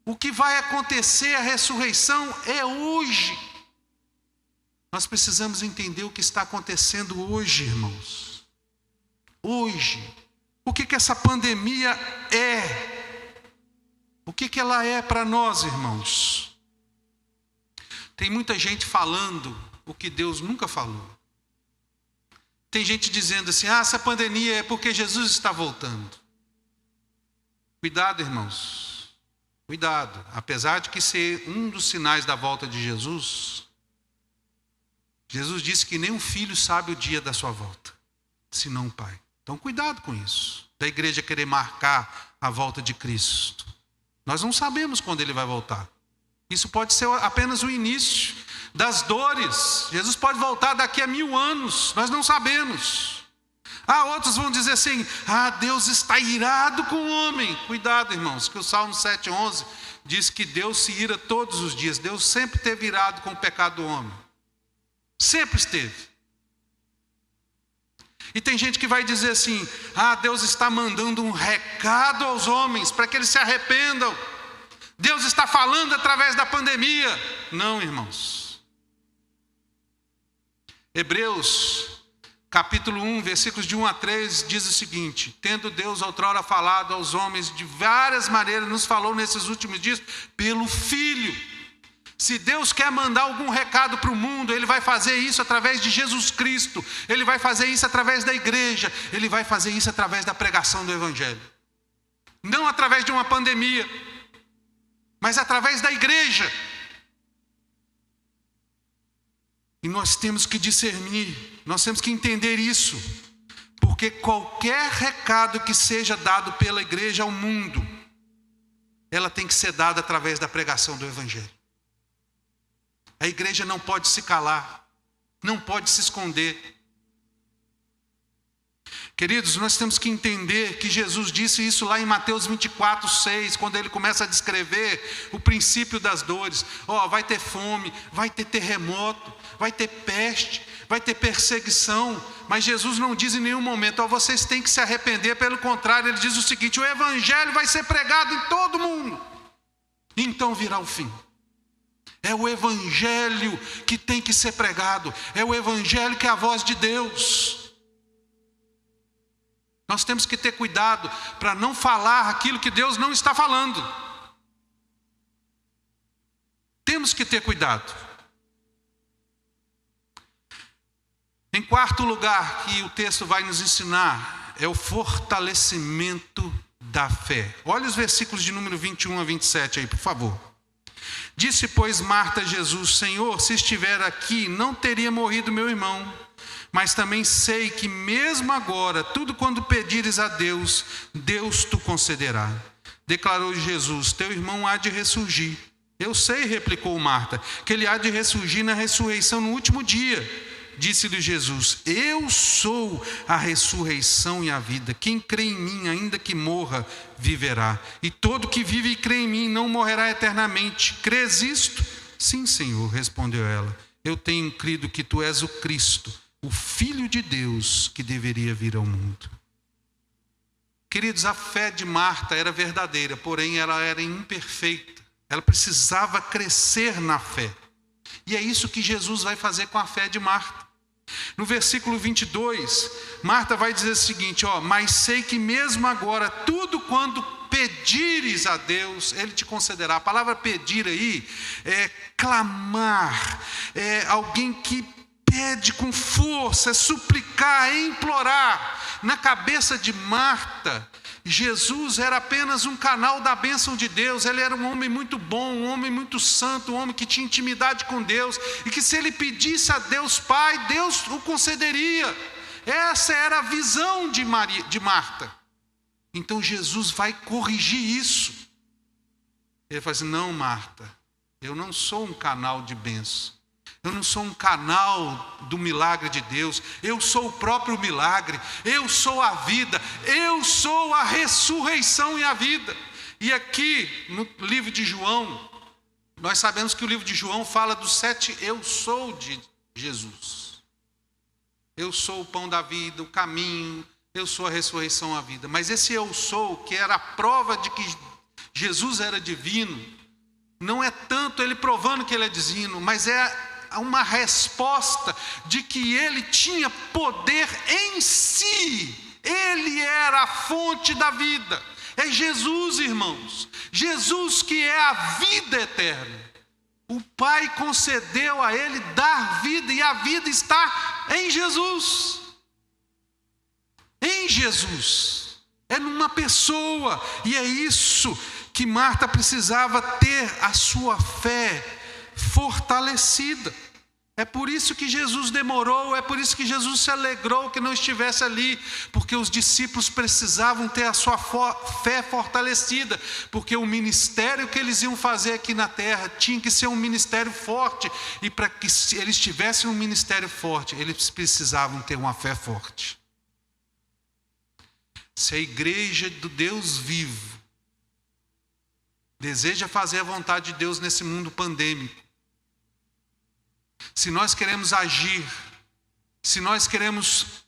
O que vai acontecer, a ressurreição, é hoje. Nós precisamos entender o que está acontecendo hoje, irmãos. Hoje. O que essa pandemia é? O que ela é para nós, irmãos? Tem muita gente falando o que Deus nunca falou. Tem gente dizendo assim: essa pandemia é porque Jesus está voltando. Cuidado, irmãos. Cuidado. Apesar de que ser um dos sinais da volta de Jesus, Jesus disse que nem um filho sabe o dia da sua volta, senão o Pai. Então cuidado com isso, da igreja querer marcar a volta de Cristo. Nós não sabemos quando ele vai voltar. Isso pode ser apenas o início das dores. Jesus pode voltar daqui a 1000 anos, nós não sabemos. Outros vão dizer assim: Deus está irado com o homem. Cuidado, irmãos, que o Salmo 7:11 diz que Deus se ira todos os dias. Deus sempre esteve irado com o pecado do homem. Sempre esteve. E tem gente que vai dizer assim: Deus está mandando um recado aos homens para que eles se arrependam. Deus está falando através da pandemia. Não, irmãos. Hebreus, capítulo 1, versículos de 1 a 3, diz o seguinte: tendo Deus outrora falado aos homens de várias maneiras, nos falou nesses últimos dias pelo Filho. Se Deus quer mandar algum recado para o mundo, Ele vai fazer isso através de Jesus Cristo. Ele vai fazer isso através da igreja. Ele vai fazer isso através da pregação do Evangelho. Não através de uma pandemia, mas através da igreja. E nós temos que discernir, nós temos que entender isso. Porque qualquer recado que seja dado pela igreja ao mundo, ela tem que ser dada através da pregação do Evangelho. A igreja não pode se calar, não pode se esconder. Queridos, nós temos que entender que Jesus disse isso lá em Mateus 24:6, quando ele começa a descrever o princípio das dores. Vai ter fome, vai ter terremoto, vai ter peste, vai ter perseguição. Mas Jesus não diz em nenhum momento: vocês têm que se arrepender. Pelo contrário, ele diz o seguinte: o evangelho vai ser pregado em todo mundo, então virá o fim. É o evangelho que tem que ser pregado. É o evangelho que é a voz de Deus. Nós temos que ter cuidado para não falar aquilo que Deus não está falando. Temos que ter cuidado. Em quarto lugar, que o texto vai nos ensinar, é o fortalecimento da fé. Olha os versículos de número 21 a 27 aí, por favor. Disse, pois, Marta a Jesus: Senhor, se estiver aqui, não teria morrido meu irmão. Mas também sei que mesmo agora, tudo quando pedires a Deus, Deus te concederá. Declarou Jesus: teu irmão há de ressurgir. Eu sei, replicou Marta, que ele há de ressurgir na ressurreição no último dia. Disse-lhe Jesus: eu sou a ressurreição e a vida. Quem crê em mim, ainda que morra, viverá. E todo que vive e crê em mim não morrerá eternamente. Crês isto? Sim, Senhor, respondeu ela. Eu tenho crido que tu és o Cristo, o Filho de Deus, que deveria vir ao mundo. Queridos, a fé de Marta era verdadeira, porém ela era imperfeita. Ela precisava crescer na fé. E é isso que Jesus vai fazer com a fé de Marta. No versículo 22, Marta vai dizer o seguinte: mas sei que mesmo agora, tudo quando pedires a Deus, Ele te concederá. A palavra pedir aí é clamar, é alguém que pede com força, é suplicar, é implorar. Na cabeça de Marta, Jesus era apenas um canal da bênção de Deus. Ele era um homem muito bom, um homem muito santo, um homem que tinha intimidade com Deus, e que se ele pedisse a Deus Pai, Deus o concederia. Essa era a visão de Marta. Então Jesus vai corrigir isso. Ele fala assim: não, Marta, eu não sou um canal de bênção. Eu não sou um canal do milagre de Deus. Eu sou o próprio milagre. Eu sou a vida. Eu sou a ressurreição e a vida. E aqui no livro de João, nós sabemos que o livro de João fala dos 7 eu sou de Jesus. Eu sou o pão da vida, o caminho. Eu sou a ressurreição e a vida. Mas esse eu sou, que era a prova de que Jesus era divino, não é tanto ele provando que ele é divino, mas é uma resposta de que ele tinha poder em si. Ele era a fonte da vida. É Jesus, irmãos. Jesus que é a vida eterna. O Pai concedeu a ele dar vida, e a vida está em Jesus. Em Jesus. É numa pessoa. E é isso que Marta precisava ter a sua fé fortalecida. É por isso que Jesus demorou, é por isso que Jesus se alegrou que não estivesse ali, porque os discípulos precisavam ter a sua fé fortalecida, porque o ministério que eles iam fazer aqui na terra tinha que ser um ministério forte, e para que eles tivessem um ministério forte, eles precisavam ter uma fé forte. Se a igreja do Deus vivo deseja fazer a vontade de Deus nesse mundo pandêmico, se nós queremos agir, se nós queremos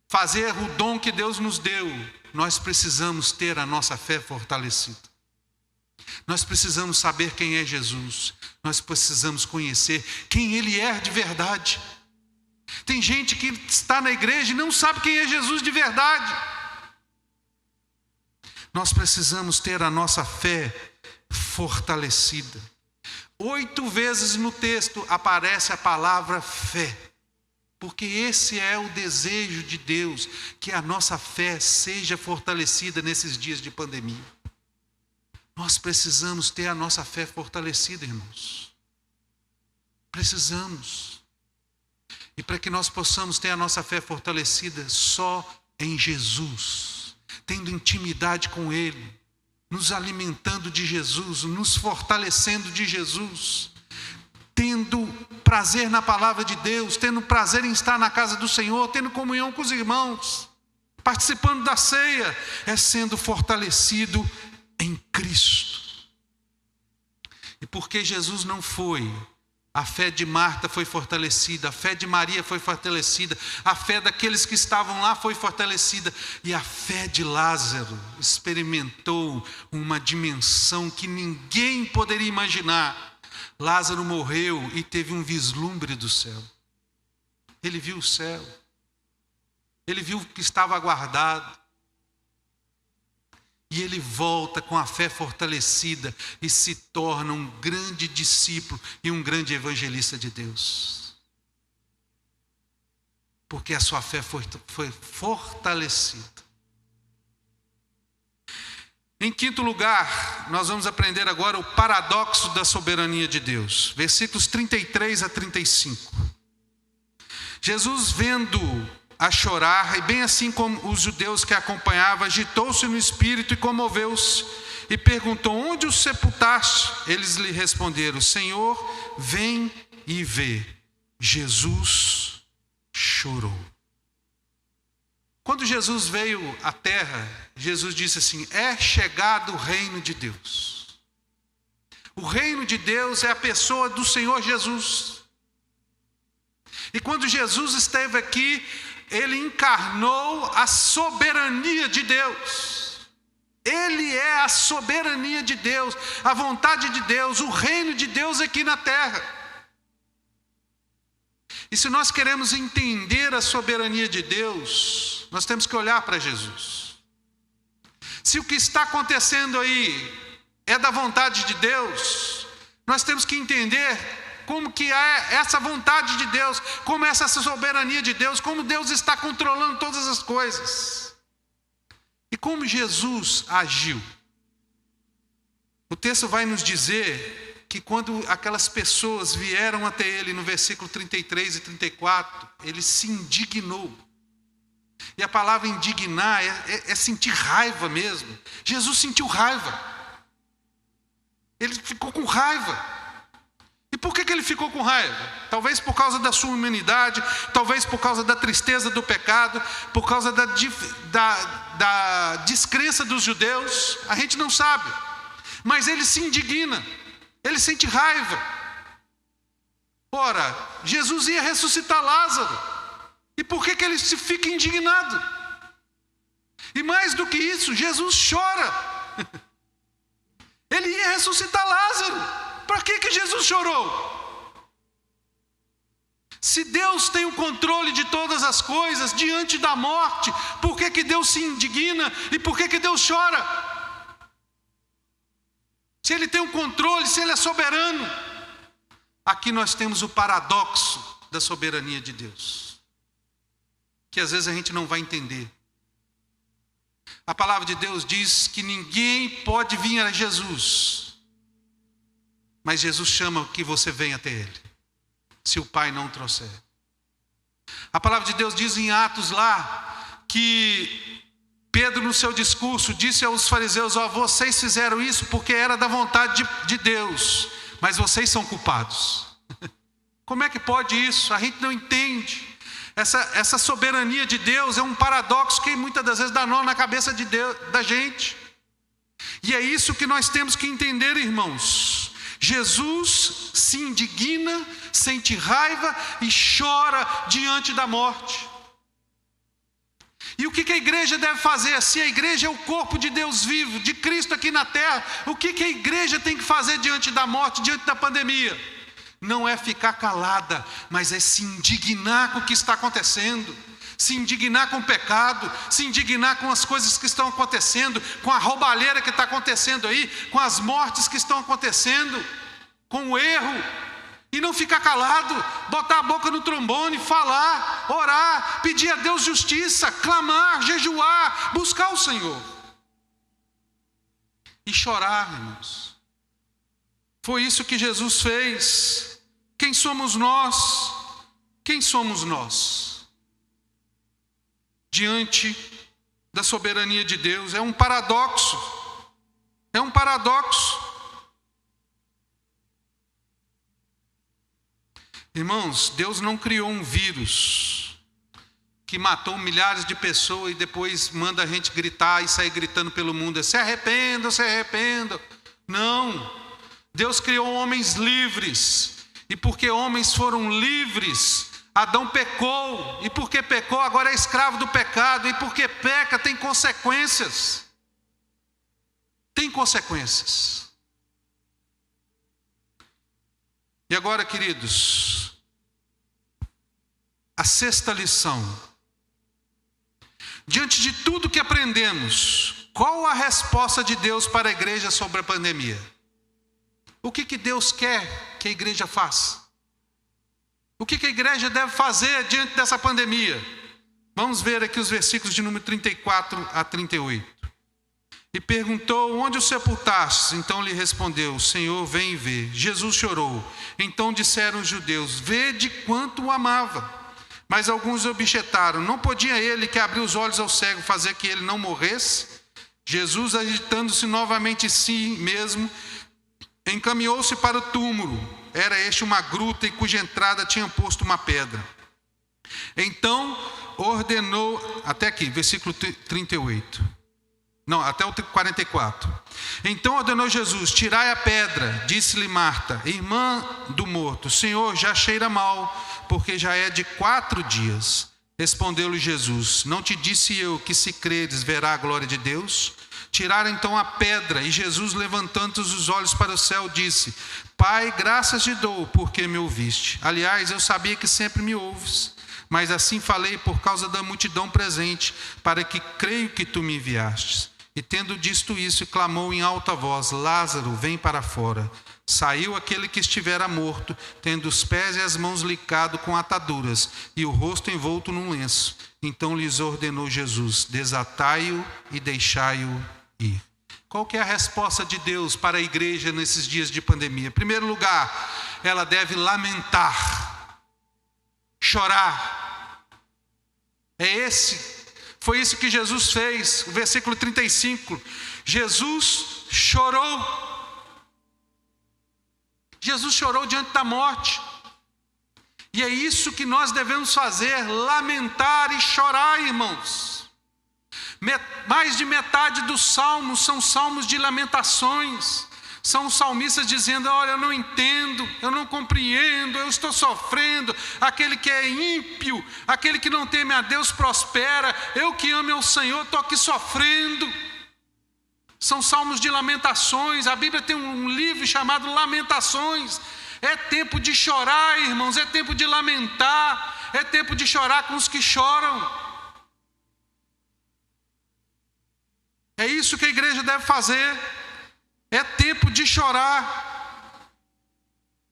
fazer o dom que Deus nos deu, nós precisamos ter a nossa fé fortalecida. Nós precisamos saber quem é Jesus. Nós precisamos conhecer quem Ele é de verdade. Tem gente que está na igreja e não sabe quem é Jesus de verdade. Nós precisamos ter a nossa fé fortalecida. 8 vezes no texto aparece a palavra fé, porque esse é o desejo de Deus, que a nossa fé seja fortalecida nesses dias de pandemia. Nós precisamos ter a nossa fé fortalecida, irmãos. Precisamos. E para que nós possamos ter a nossa fé fortalecida só em Jesus, tendo intimidade com Ele, nos alimentando de Jesus, nos fortalecendo de Jesus, tendo prazer na palavra de Deus, tendo prazer em estar na casa do Senhor, tendo comunhão com os irmãos, participando da ceia, é sendo fortalecido em Cristo. E porque Jesus não foi, a fé de Marta foi fortalecida, a fé de Maria foi fortalecida, a fé daqueles que estavam lá foi fortalecida, e a fé de Lázaro experimentou uma dimensão que ninguém poderia imaginar. Lázaro morreu e teve um vislumbre do céu. Ele viu o céu, ele viu o que estava aguardado, e ele volta com a fé fortalecida e se torna um grande discípulo e um grande evangelista de Deus. Porque a sua fé foi fortalecida. Em quinto lugar, nós vamos aprender agora o paradoxo da soberania de Deus. Versículos 33 a 35. Jesus, vendo a chorar, e bem assim como os judeus que a acompanhavam, agitou-se no espírito e comoveu-se, e perguntou: onde o sepultaste? Eles lhe responderam: Senhor, vem e vê. Jesus chorou. Quando Jesus veio à terra, Jesus disse assim: é chegado o reino de Deus. O reino de Deus é a pessoa do Senhor Jesus. E quando Jesus esteve aqui, Ele encarnou a soberania de Deus. Ele é a soberania de Deus, a vontade de Deus, o reino de Deus aqui na terra. E se nós queremos entender a soberania de Deus, nós temos que olhar para Jesus. Se o que está acontecendo aí é da vontade de Deus, nós temos que entender como que é essa vontade de Deus, como é essa soberania de Deus, como Deus está controlando todas as coisas. E como Jesus agiu? O texto vai nos dizer que quando aquelas pessoas vieram até ele, no versículo 33 e 34, ele se indignou. E a palavra indignar é sentir raiva mesmo. Jesus sentiu raiva. Ele ficou com raiva. E por que ele ficou com raiva? Talvez por causa da sua humanidade, talvez por causa da tristeza do pecado, por causa da descrença dos judeus. A gente não sabe. Mas ele se indigna, ele sente raiva. Ora, Jesus ia ressuscitar Lázaro. E por que ele se fica indignado? E mais do que isso, Jesus chora. Ele ia ressuscitar Lázaro. Para que Jesus chorou? Se Deus tem o controle de todas as coisas diante da morte, por que Deus se indigna e por que Deus chora? Se Ele tem o controle, se Ele é soberano. Aqui nós temos o paradoxo da soberania de Deus, que às vezes a gente não vai entender. A palavra de Deus diz que ninguém pode vir a Jesus, mas Jesus chama que você venha até Ele, se o Pai não trouxer. A palavra de Deus diz em Atos lá, que Pedro no seu discurso disse aos fariseus: vocês fizeram isso porque era da vontade de Deus, mas vocês são culpados. Como é que pode isso? A gente não entende. Essa soberania de Deus é um paradoxo que muitas das vezes dá nó na cabeça de Deus, da gente. E é isso que nós temos que entender, irmãos. Jesus se indigna, sente raiva e chora diante da morte. E o que a igreja deve fazer? Se a igreja é o corpo de Deus vivo, de Cristo aqui na terra, o que a igreja tem que fazer diante da morte, diante da pandemia? Não é ficar calada, mas é se indignar com o que está acontecendo. Se indignar com o pecado, se indignar com as coisas que estão acontecendo, com a roubalheira que está acontecendo aí, com as mortes que estão acontecendo, com o erro. E não ficar calado, botar a boca no trombone, falar, orar, pedir a Deus justiça, clamar, jejuar, buscar o Senhor. E chorar, irmãos. Foi isso que Jesus fez. Quem somos nós? Quem somos nós? Diante da soberania de Deus. É um paradoxo. É um paradoxo. Irmãos, Deus não criou um vírus que matou milhares de pessoas e depois manda a gente gritar e sair gritando pelo mundo: se arrependam, se arrependam. Não. Deus criou homens livres. E porque homens foram livres, Adão pecou. E porque pecou, agora é escravo do pecado. E porque peca, tem consequências. Tem consequências. E agora, queridos, a sexta lição. Diante de tudo que aprendemos, qual a resposta de Deus para a igreja sobre a pandemia? O que Deus quer que a igreja faça? O que a igreja deve fazer diante dessa pandemia? Vamos ver aqui os versículos de número 34 a 38. E perguntou: onde o sepultastes? Então lhe respondeu: Senhor, vem e vê. Jesus chorou. Então disseram os judeus: vede quanto o amava. Mas alguns objetaram: não podia ele, que abriu os olhos ao cego, fazer que ele não morresse? Jesus, agitando-se novamente em si mesmo, encaminhou-se para o túmulo. Era este uma gruta em cuja entrada tinham posto uma pedra. Então ordenou, até aqui, versículo 38. Não, até o 44. Então ordenou Jesus: tirai a pedra. Disse-lhe Marta, irmã do morto: Senhor, já cheira mal, porque já é de 4 dias. Respondeu-lhe Jesus: não te disse eu que, se creres, verá a glória de Deus? Tiraram então a pedra, e Jesus, levantando os olhos para o céu, disse: Pai, graças te dou, porque me ouviste. Aliás, eu sabia que sempre me ouves, mas assim falei por causa da multidão presente, para que creio que tu me enviastes. E tendo dito isso, clamou em alta voz: Lázaro, vem para fora. Saiu aquele que estivera morto, tendo os pés e as mãos ligados com ataduras, e o rosto envolto num lenço. Então lhes ordenou Jesus: desatai-o e deixai-o ir. Qual que é a resposta de Deus para a igreja nesses dias de pandemia? Em primeiro lugar, ela deve lamentar, chorar. Foi isso que Jesus fez. O versículo 35, Jesus chorou. Jesus chorou diante da morte. E é isso que nós devemos fazer, lamentar e chorar, irmãos. Mais de metade dos salmos são salmos de lamentações. São os salmistas dizendo: olha, eu não entendo, eu não compreendo, eu estou sofrendo. Aquele que é ímpio, aquele que não teme a Deus prospera. Eu que amo ao Senhor, estou aqui sofrendo. São salmos de lamentações. A Bíblia tem um livro chamado Lamentações. É tempo de chorar, irmãos, é tempo de lamentar, é tempo de chorar com os que choram. É isso que a igreja deve fazer. É tempo de chorar.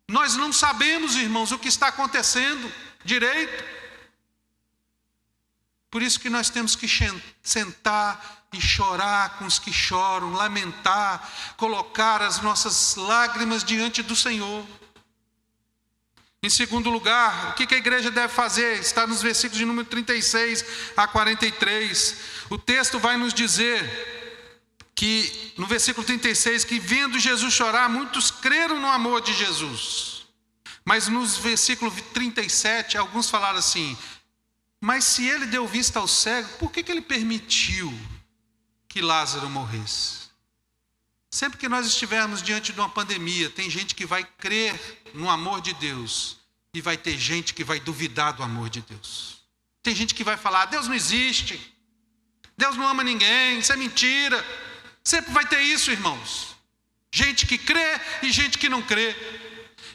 Nós não sabemos, irmãos, o que está acontecendo direito. Por isso que nós temos que sentar e chorar com os que choram, lamentar, colocar as nossas lágrimas diante do Senhor. Em segundo lugar, o que a igreja deve fazer? Está nos versículos de número 36 a 43. O texto vai nos dizer que, no versículo 36, que vendo Jesus chorar, muitos creram no amor de Jesus. Mas no versículo 37, alguns falaram assim: mas se ele deu vista ao cego, por que ele permitiu que Lázaro morresse? Sempre que nós estivermos diante de uma pandemia, tem gente que vai crer no amor de Deus e vai ter gente que vai duvidar do amor de Deus. Tem gente que vai falar: Deus não existe, Deus não ama ninguém, isso é mentira. Sempre vai ter isso, irmãos. Gente que crê e gente que não crê.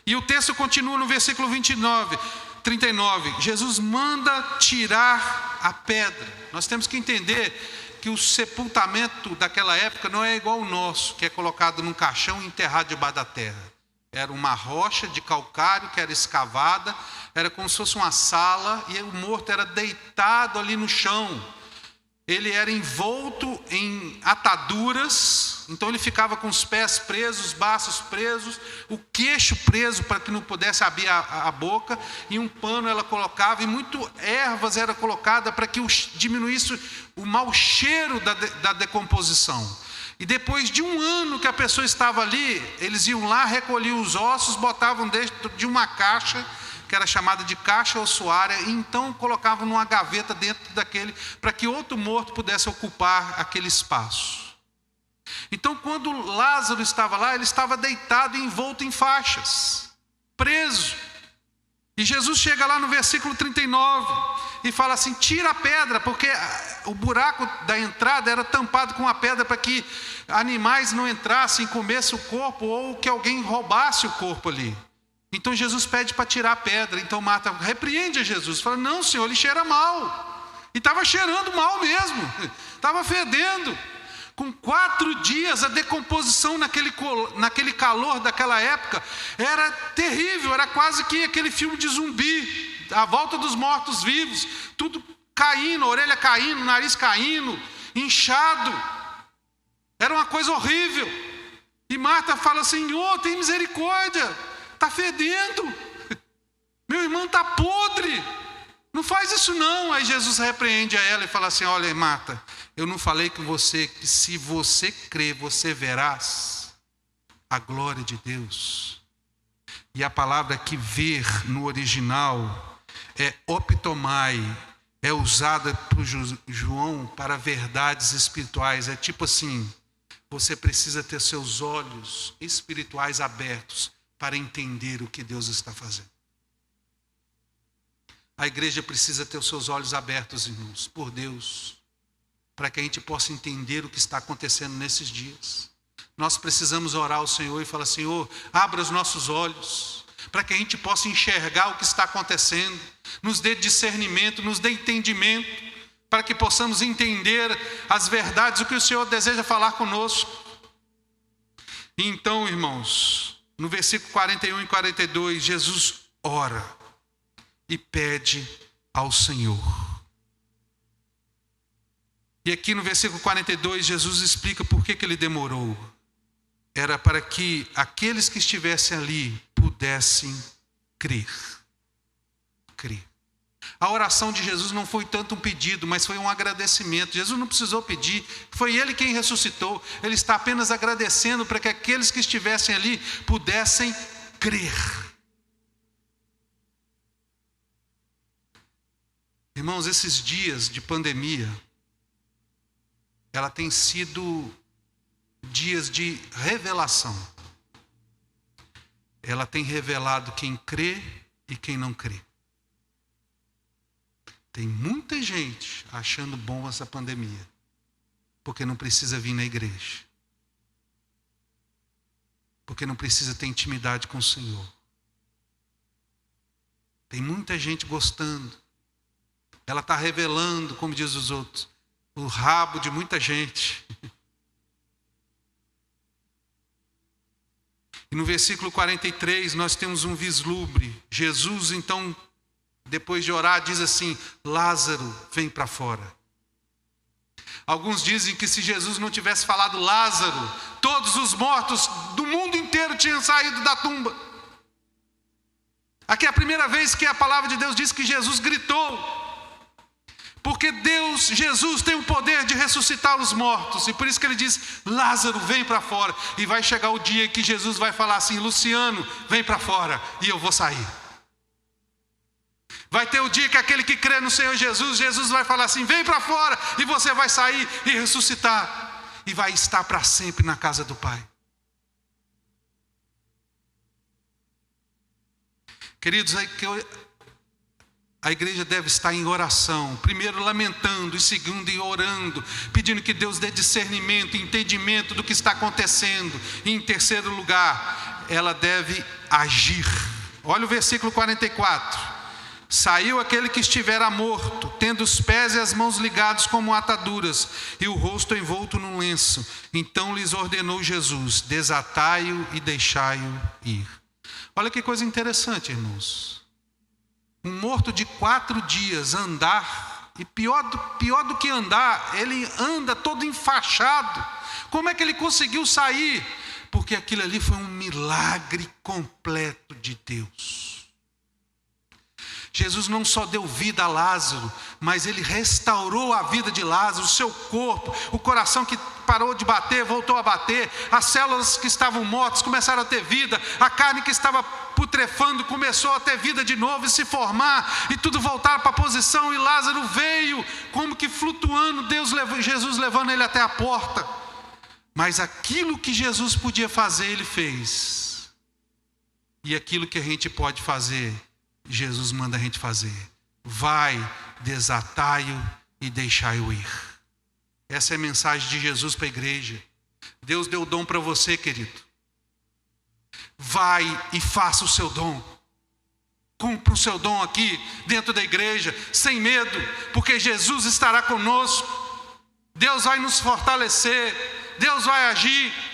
E o texto continua no versículo 39. Jesus manda tirar a pedra. Nós temos que entender que o sepultamento daquela época não é igual ao nosso, que é colocado num caixão e enterrado debaixo da terra. Era uma rocha de calcário que era escavada, era como se fosse uma sala, e o morto era deitado ali no chão. Ele era envolto em ataduras, então ele ficava com os pés presos, os braços presos, o queixo preso para que não pudesse abrir a boca, e um pano ela colocava, e muito ervas era colocada para que diminuísse o mau cheiro da decomposição. E depois de um ano que a pessoa estava ali, eles iam lá, recolhiam os ossos, botavam dentro de uma caixa, que era chamada de caixa ossuária, e então colocavam numa gaveta dentro daquele, para que outro morto pudesse ocupar aquele espaço. Então, quando Lázaro estava lá, ele estava deitado e envolto em faixas, preso. E Jesus chega lá no versículo 39 e fala assim: tira a pedra, porque o buraco da entrada era tampado com a pedra para que animais não entrassem e comessem o corpo, ou que alguém roubasse o corpo ali. Então Jesus pede para tirar a pedra. Então Marta repreende a Jesus, fala: não, Senhor, ele cheira mal. E estava cheirando mal mesmo, estava fedendo. Com 4 dias, a decomposição naquele calor daquela época era terrível, era quase que aquele filme de zumbi, a volta dos mortos-vivos, tudo caindo, a orelha caindo, o nariz caindo, inchado. Era uma coisa horrível. E Marta fala: Senhor, tem misericórdia, está fedendo, meu irmão está podre, não faz isso não. Aí Jesus repreende a ela e fala assim: olha, Marta, eu não falei com você que se você crer, você verás a glória de Deus. E a palavra que ver no original é optomai, é usada por João para verdades espirituais. É tipo assim: você precisa ter seus olhos espirituais abertos para entender o que Deus está fazendo. A igreja precisa ter os seus olhos abertos, irmãos, por Deus, para que a gente possa entender o que está acontecendo nesses dias. Nós precisamos orar ao Senhor e falar: Senhor, abra os nossos olhos, para que a gente possa enxergar o que está acontecendo, nos dê discernimento, nos dê entendimento, para que possamos entender as verdades, o que o Senhor deseja falar conosco. E então, irmãos, no versículo 41 e 42, Jesus ora e pede ao Senhor. E aqui no versículo 42, Jesus explica por que ele demorou. Era para que aqueles que estivessem ali pudessem crer. Crer. A oração de Jesus não foi tanto um pedido, mas foi um agradecimento. Jesus não precisou pedir, foi Ele quem ressuscitou. Ele está apenas agradecendo para que aqueles que estivessem ali pudessem crer. Irmãos, esses dias de pandemia, ela tem sido dias de revelação. Ela tem revelado quem crê e quem não crê. Tem muita gente achando bom essa pandemia, porque não precisa vir na igreja, porque não precisa ter intimidade com o Senhor. Tem muita gente gostando. Ela está revelando, como diz os outros, o rabo de muita gente. E no versículo 43 nós temos um vislumbre. Jesus então, depois de orar, diz assim: Lázaro, vem para fora. Alguns dizem que se Jesus não tivesse falado Lázaro, todos os mortos do mundo inteiro tinham saído da tumba. Aqui é a primeira vez que a palavra de Deus diz que Jesus gritou. Porque Jesus tem o poder de ressuscitar os mortos. E por isso que ele diz: Lázaro, vem para fora. E vai chegar o dia que Jesus vai falar assim: Luciano, vem para fora e eu vou sair. Vai ter o dia que aquele que crê no Senhor Jesus, Jesus vai falar assim: vem para fora, e você vai sair e ressuscitar. E vai estar para sempre na casa do Pai. Queridos, a igreja deve estar em oração, primeiro lamentando, e segundo orando, pedindo que Deus dê discernimento, entendimento do que está acontecendo. E em terceiro lugar, ela deve agir. Olha o versículo 44. Saiu aquele que estivera morto, tendo os pés e as mãos ligados como ataduras, e o rosto envolto num lenço. Então lhes ordenou Jesus: desatai-o e deixai-o ir. Olha que coisa interessante, irmãos. Um morto de 4 dias andar, e pior do que andar, ele anda todo enfaixado. Como é que ele conseguiu sair? Porque aquilo ali foi um milagre completo de Deus. Jesus não só deu vida a Lázaro, mas ele restaurou a vida de Lázaro, o seu corpo, o coração que parou de bater, voltou a bater, as células que estavam mortas começaram a ter vida, a carne que estava putrefando começou a ter vida de novo e se formar, e tudo voltar para a posição, e Lázaro veio como que flutuando, Jesus levando ele até a porta. Mas aquilo que Jesus podia fazer, ele fez. E aquilo que a gente pode fazer, Jesus manda a gente fazer: vai, desatai-o e deixai-o ir. Essa é a mensagem de Jesus para a igreja. Deus deu o dom para você, querido. Vai e faça o seu dom. Cumpra o seu dom aqui dentro da igreja, sem medo, porque Jesus estará conosco. Deus vai nos fortalecer, Deus vai agir.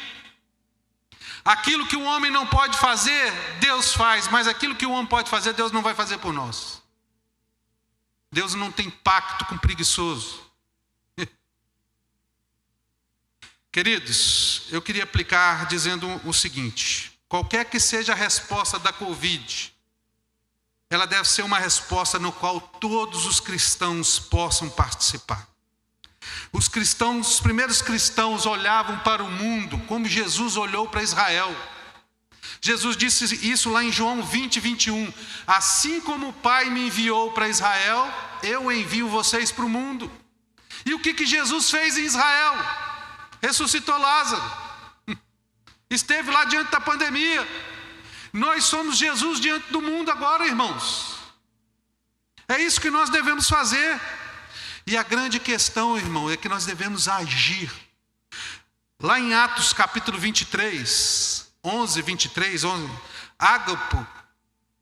Aquilo que o homem não pode fazer, Deus faz, mas aquilo que o homem pode fazer, Deus não vai fazer por nós. Deus não tem pacto com preguiçoso. Queridos, eu queria aplicar dizendo o seguinte: qualquer que seja a resposta da Covid, ela deve ser uma resposta no qual todos os cristãos possam participar. Os primeiros cristãos olhavam para o mundo como Jesus olhou para Israel. Jesus disse isso lá em João 20, 21. Assim como o Pai me enviou para Israel, eu envio vocês para o mundo. E o que Jesus fez em Israel? Ressuscitou Lázaro. Esteve lá diante da pandemia. Nós somos Jesus diante do mundo agora, irmãos. É isso que nós devemos fazer. E a grande questão, irmão, é que nós devemos agir. Lá em Atos capítulo 23, 11, Ágapo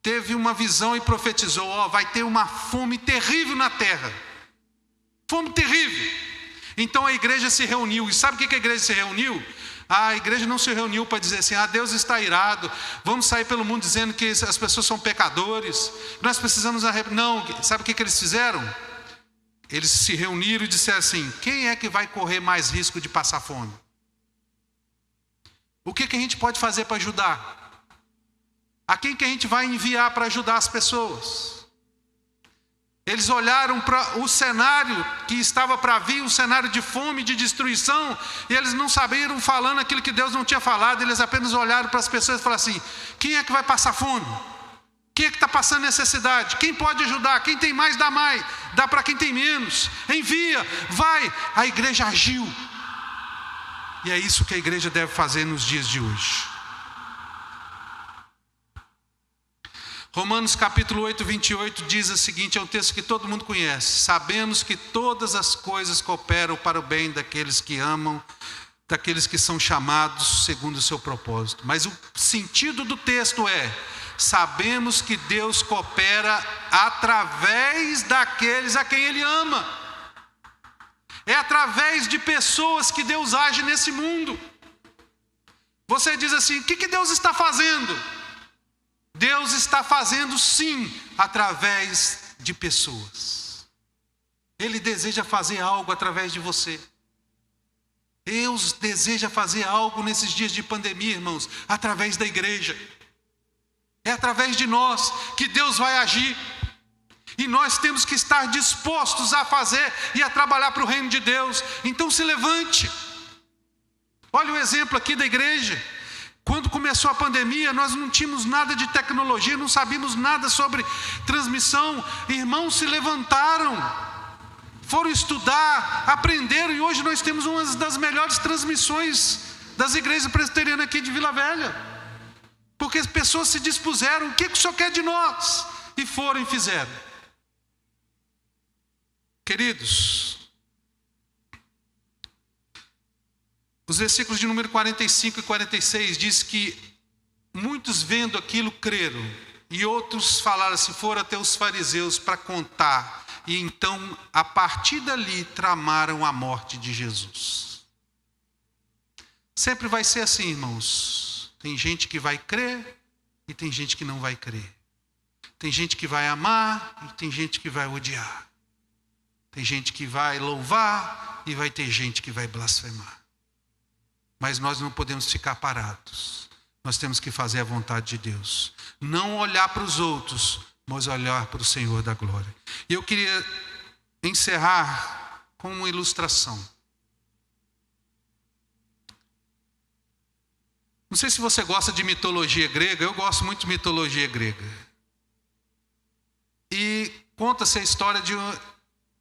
teve uma visão e profetizou: vai ter uma fome terrível na terra. Fome terrível. Então a igreja se reuniu. E sabe o que a igreja se reuniu? A igreja não se reuniu para dizer assim, Deus está irado, vamos sair pelo mundo dizendo que as pessoas são pecadores, nós precisamos Não, sabe o que eles fizeram? Eles se reuniram e disseram assim, quem é que vai correr mais risco de passar fome? O que a gente pode fazer para ajudar? A quem que a gente vai enviar para ajudar as pessoas? Eles olharam para o cenário que estava para vir, um cenário de fome, de destruição, e eles não sabiam falando aquilo que Deus não tinha falado, eles apenas olharam para as pessoas e falaram assim, quem é que vai passar fome? Quem é que está passando necessidade? Quem pode ajudar? Quem tem mais, dá mais. Dá para quem tem menos. Envia, vai. A igreja agiu. E é isso que a igreja deve fazer nos dias de hoje. Romanos capítulo 8, 28 diz o seguinte, é um texto que todo mundo conhece. Sabemos que todas as coisas cooperam para o bem daqueles que amam, daqueles que são chamados segundo o seu propósito. Mas o sentido do texto é, sabemos que Deus coopera através daqueles a quem Ele ama. É através de pessoas que Deus age nesse mundo. Você diz assim, o que Deus está fazendo? Deus está fazendo sim, através de pessoas. Ele deseja fazer algo através de você. Deus deseja fazer algo nesses dias de pandemia, irmãos, através da igreja. É através de nós que Deus vai agir. E nós temos que estar dispostos a fazer e a trabalhar para o reino de Deus. Então se levante. Olha o exemplo aqui da igreja. Quando começou a pandemia, nós não tínhamos nada de tecnologia, não sabíamos nada sobre transmissão. Irmãos se levantaram, foram estudar, aprenderam, e hoje nós temos uma das melhores transmissões das igrejas presbiterianas aqui de Vila Velha. Porque as pessoas se dispuseram, o que o Senhor quer de nós? E foram e fizeram. Queridos, os versículos de número 45 e 46 diz que muitos vendo aquilo creram, e outros falaram, se for até os fariseus para contar, e então a partir dali tramaram a morte de Jesus. Sempre vai ser assim, irmãos. Tem gente que vai crer e tem gente que não vai crer. Tem gente que vai amar e tem gente que vai odiar. Tem gente que vai louvar e vai ter gente que vai blasfemar. Mas nós não podemos ficar parados. Nós temos que fazer a vontade de Deus. Não olhar para os outros, mas olhar para o Senhor da glória. E eu queria encerrar com uma ilustração. Não sei se você gosta de mitologia grega, eu gosto muito de mitologia grega. E conta-se a história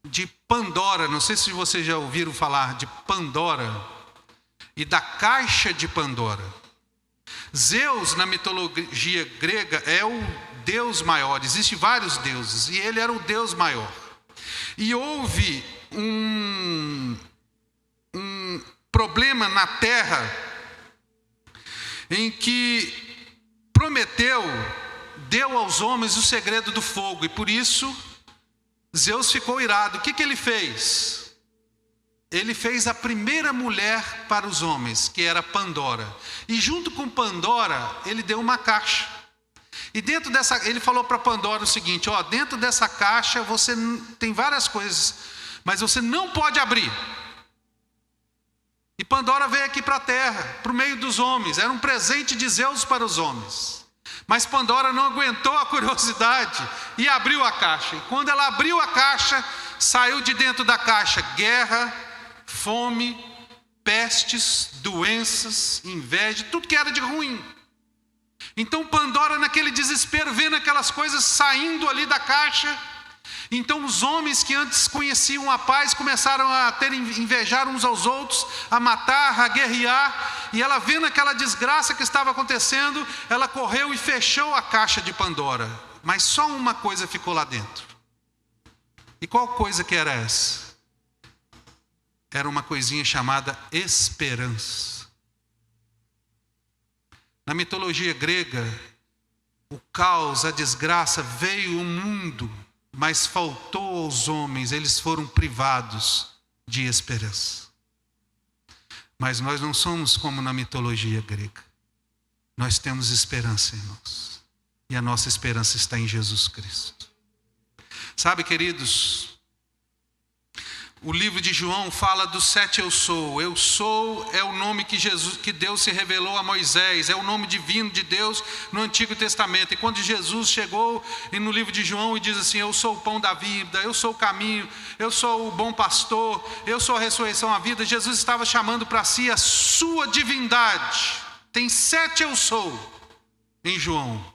de Pandora, não sei se vocês já ouviram falar de Pandora e da caixa de Pandora. Zeus, na mitologia grega, é o deus maior, existem vários deuses, e ele era o deus maior. E houve um problema na terra, em que Prometeu deu aos homens o segredo do fogo, e por isso Zeus ficou irado. O que ele fez? Ele fez a primeira mulher para os homens, que era Pandora. E junto com Pandora, ele deu uma caixa. E dentro dessa, ele falou para Pandora o seguinte, dentro dessa caixa você tem várias coisas, mas você não pode abrir. E Pandora veio aqui para a terra, para o meio dos homens. Era um presente de Zeus para os homens. Mas Pandora não aguentou a curiosidade e abriu a caixa. E quando ela abriu a caixa, saiu de dentro da caixa guerra, fome, pestes, doenças, inveja, tudo que era de ruim. Então Pandora, naquele desespero, vendo aquelas coisas saindo ali da caixa, então os homens que antes conheciam a paz começaram a invejar uns aos outros, a matar, a guerrear, e ela vendo aquela desgraça que estava acontecendo, ela correu e fechou a caixa de Pandora, mas só uma coisa ficou lá dentro. E qual coisa que era essa? Era uma coisinha chamada esperança. Na mitologia grega, o caos, a desgraça veio ao mundo, mas faltou aos homens, eles foram privados de esperança. Mas nós não somos como na mitologia grega. Nós temos esperança, irmãos. E a nossa esperança está em Jesus Cristo. Sabe, queridos, o livro de João fala dos 7 eu sou. Eu sou é o nome que Deus se revelou a Moisés. É o nome divino de Deus no Antigo Testamento. E quando Jesus chegou no livro de João e diz assim: eu sou o pão da vida, eu sou o caminho, eu sou o bom pastor, eu sou a ressurreição, a vida. Jesus estava chamando para si a sua divindade. Tem 7 eu sou em João.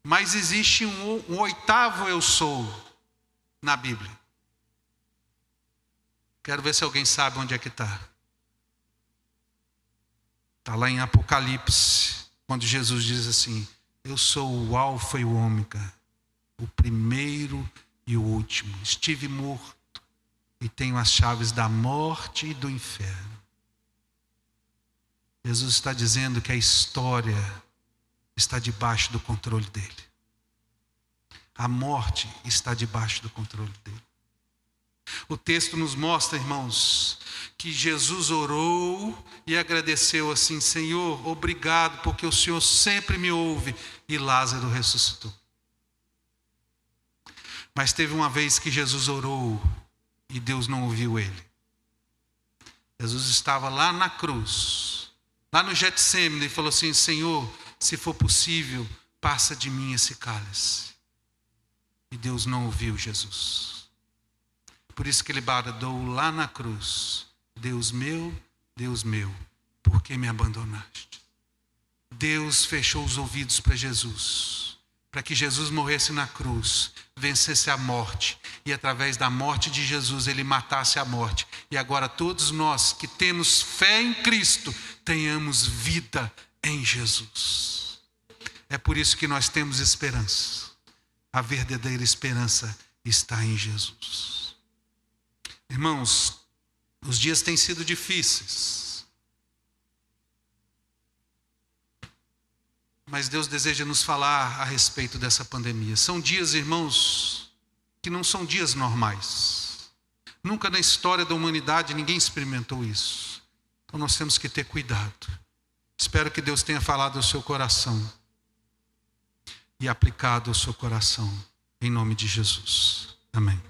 Mas existe um 8º eu sou na Bíblia. Quero ver se alguém sabe onde é que está. Está lá em Apocalipse, quando Jesus diz assim: eu sou o alfa e o ômega, o primeiro e o último. Estive morto e tenho as chaves da morte e do inferno. Jesus está dizendo que a história está debaixo do controle dele. A morte está debaixo do controle dele. O texto nos mostra, irmãos, que Jesus orou e agradeceu assim: Senhor, obrigado, porque o Senhor sempre me ouve. E Lázaro ressuscitou. Mas teve uma vez que Jesus orou e Deus não ouviu ele. Jesus estava lá na cruz, lá no Getsêmani, e falou assim: Senhor, se for possível, passa de mim esse cálice. E Deus não ouviu Jesus. Por isso que ele bradou lá na cruz: Deus meu, por que me abandonaste? Deus fechou os ouvidos para Jesus, para que Jesus morresse na cruz, vencesse a morte, e através da morte de Jesus ele matasse a morte. E agora todos nós que temos fé em Cristo, tenhamos vida em Jesus. É por isso que nós temos esperança. A verdadeira esperança está em Jesus. Irmãos, os dias têm sido difíceis, mas Deus deseja nos falar a respeito dessa pandemia. São dias, irmãos, que não são dias normais. Nunca na história da humanidade ninguém experimentou isso. Então nós temos que ter cuidado. Espero que Deus tenha falado ao seu coração e aplicado ao seu coração, em nome de Jesus. Amém.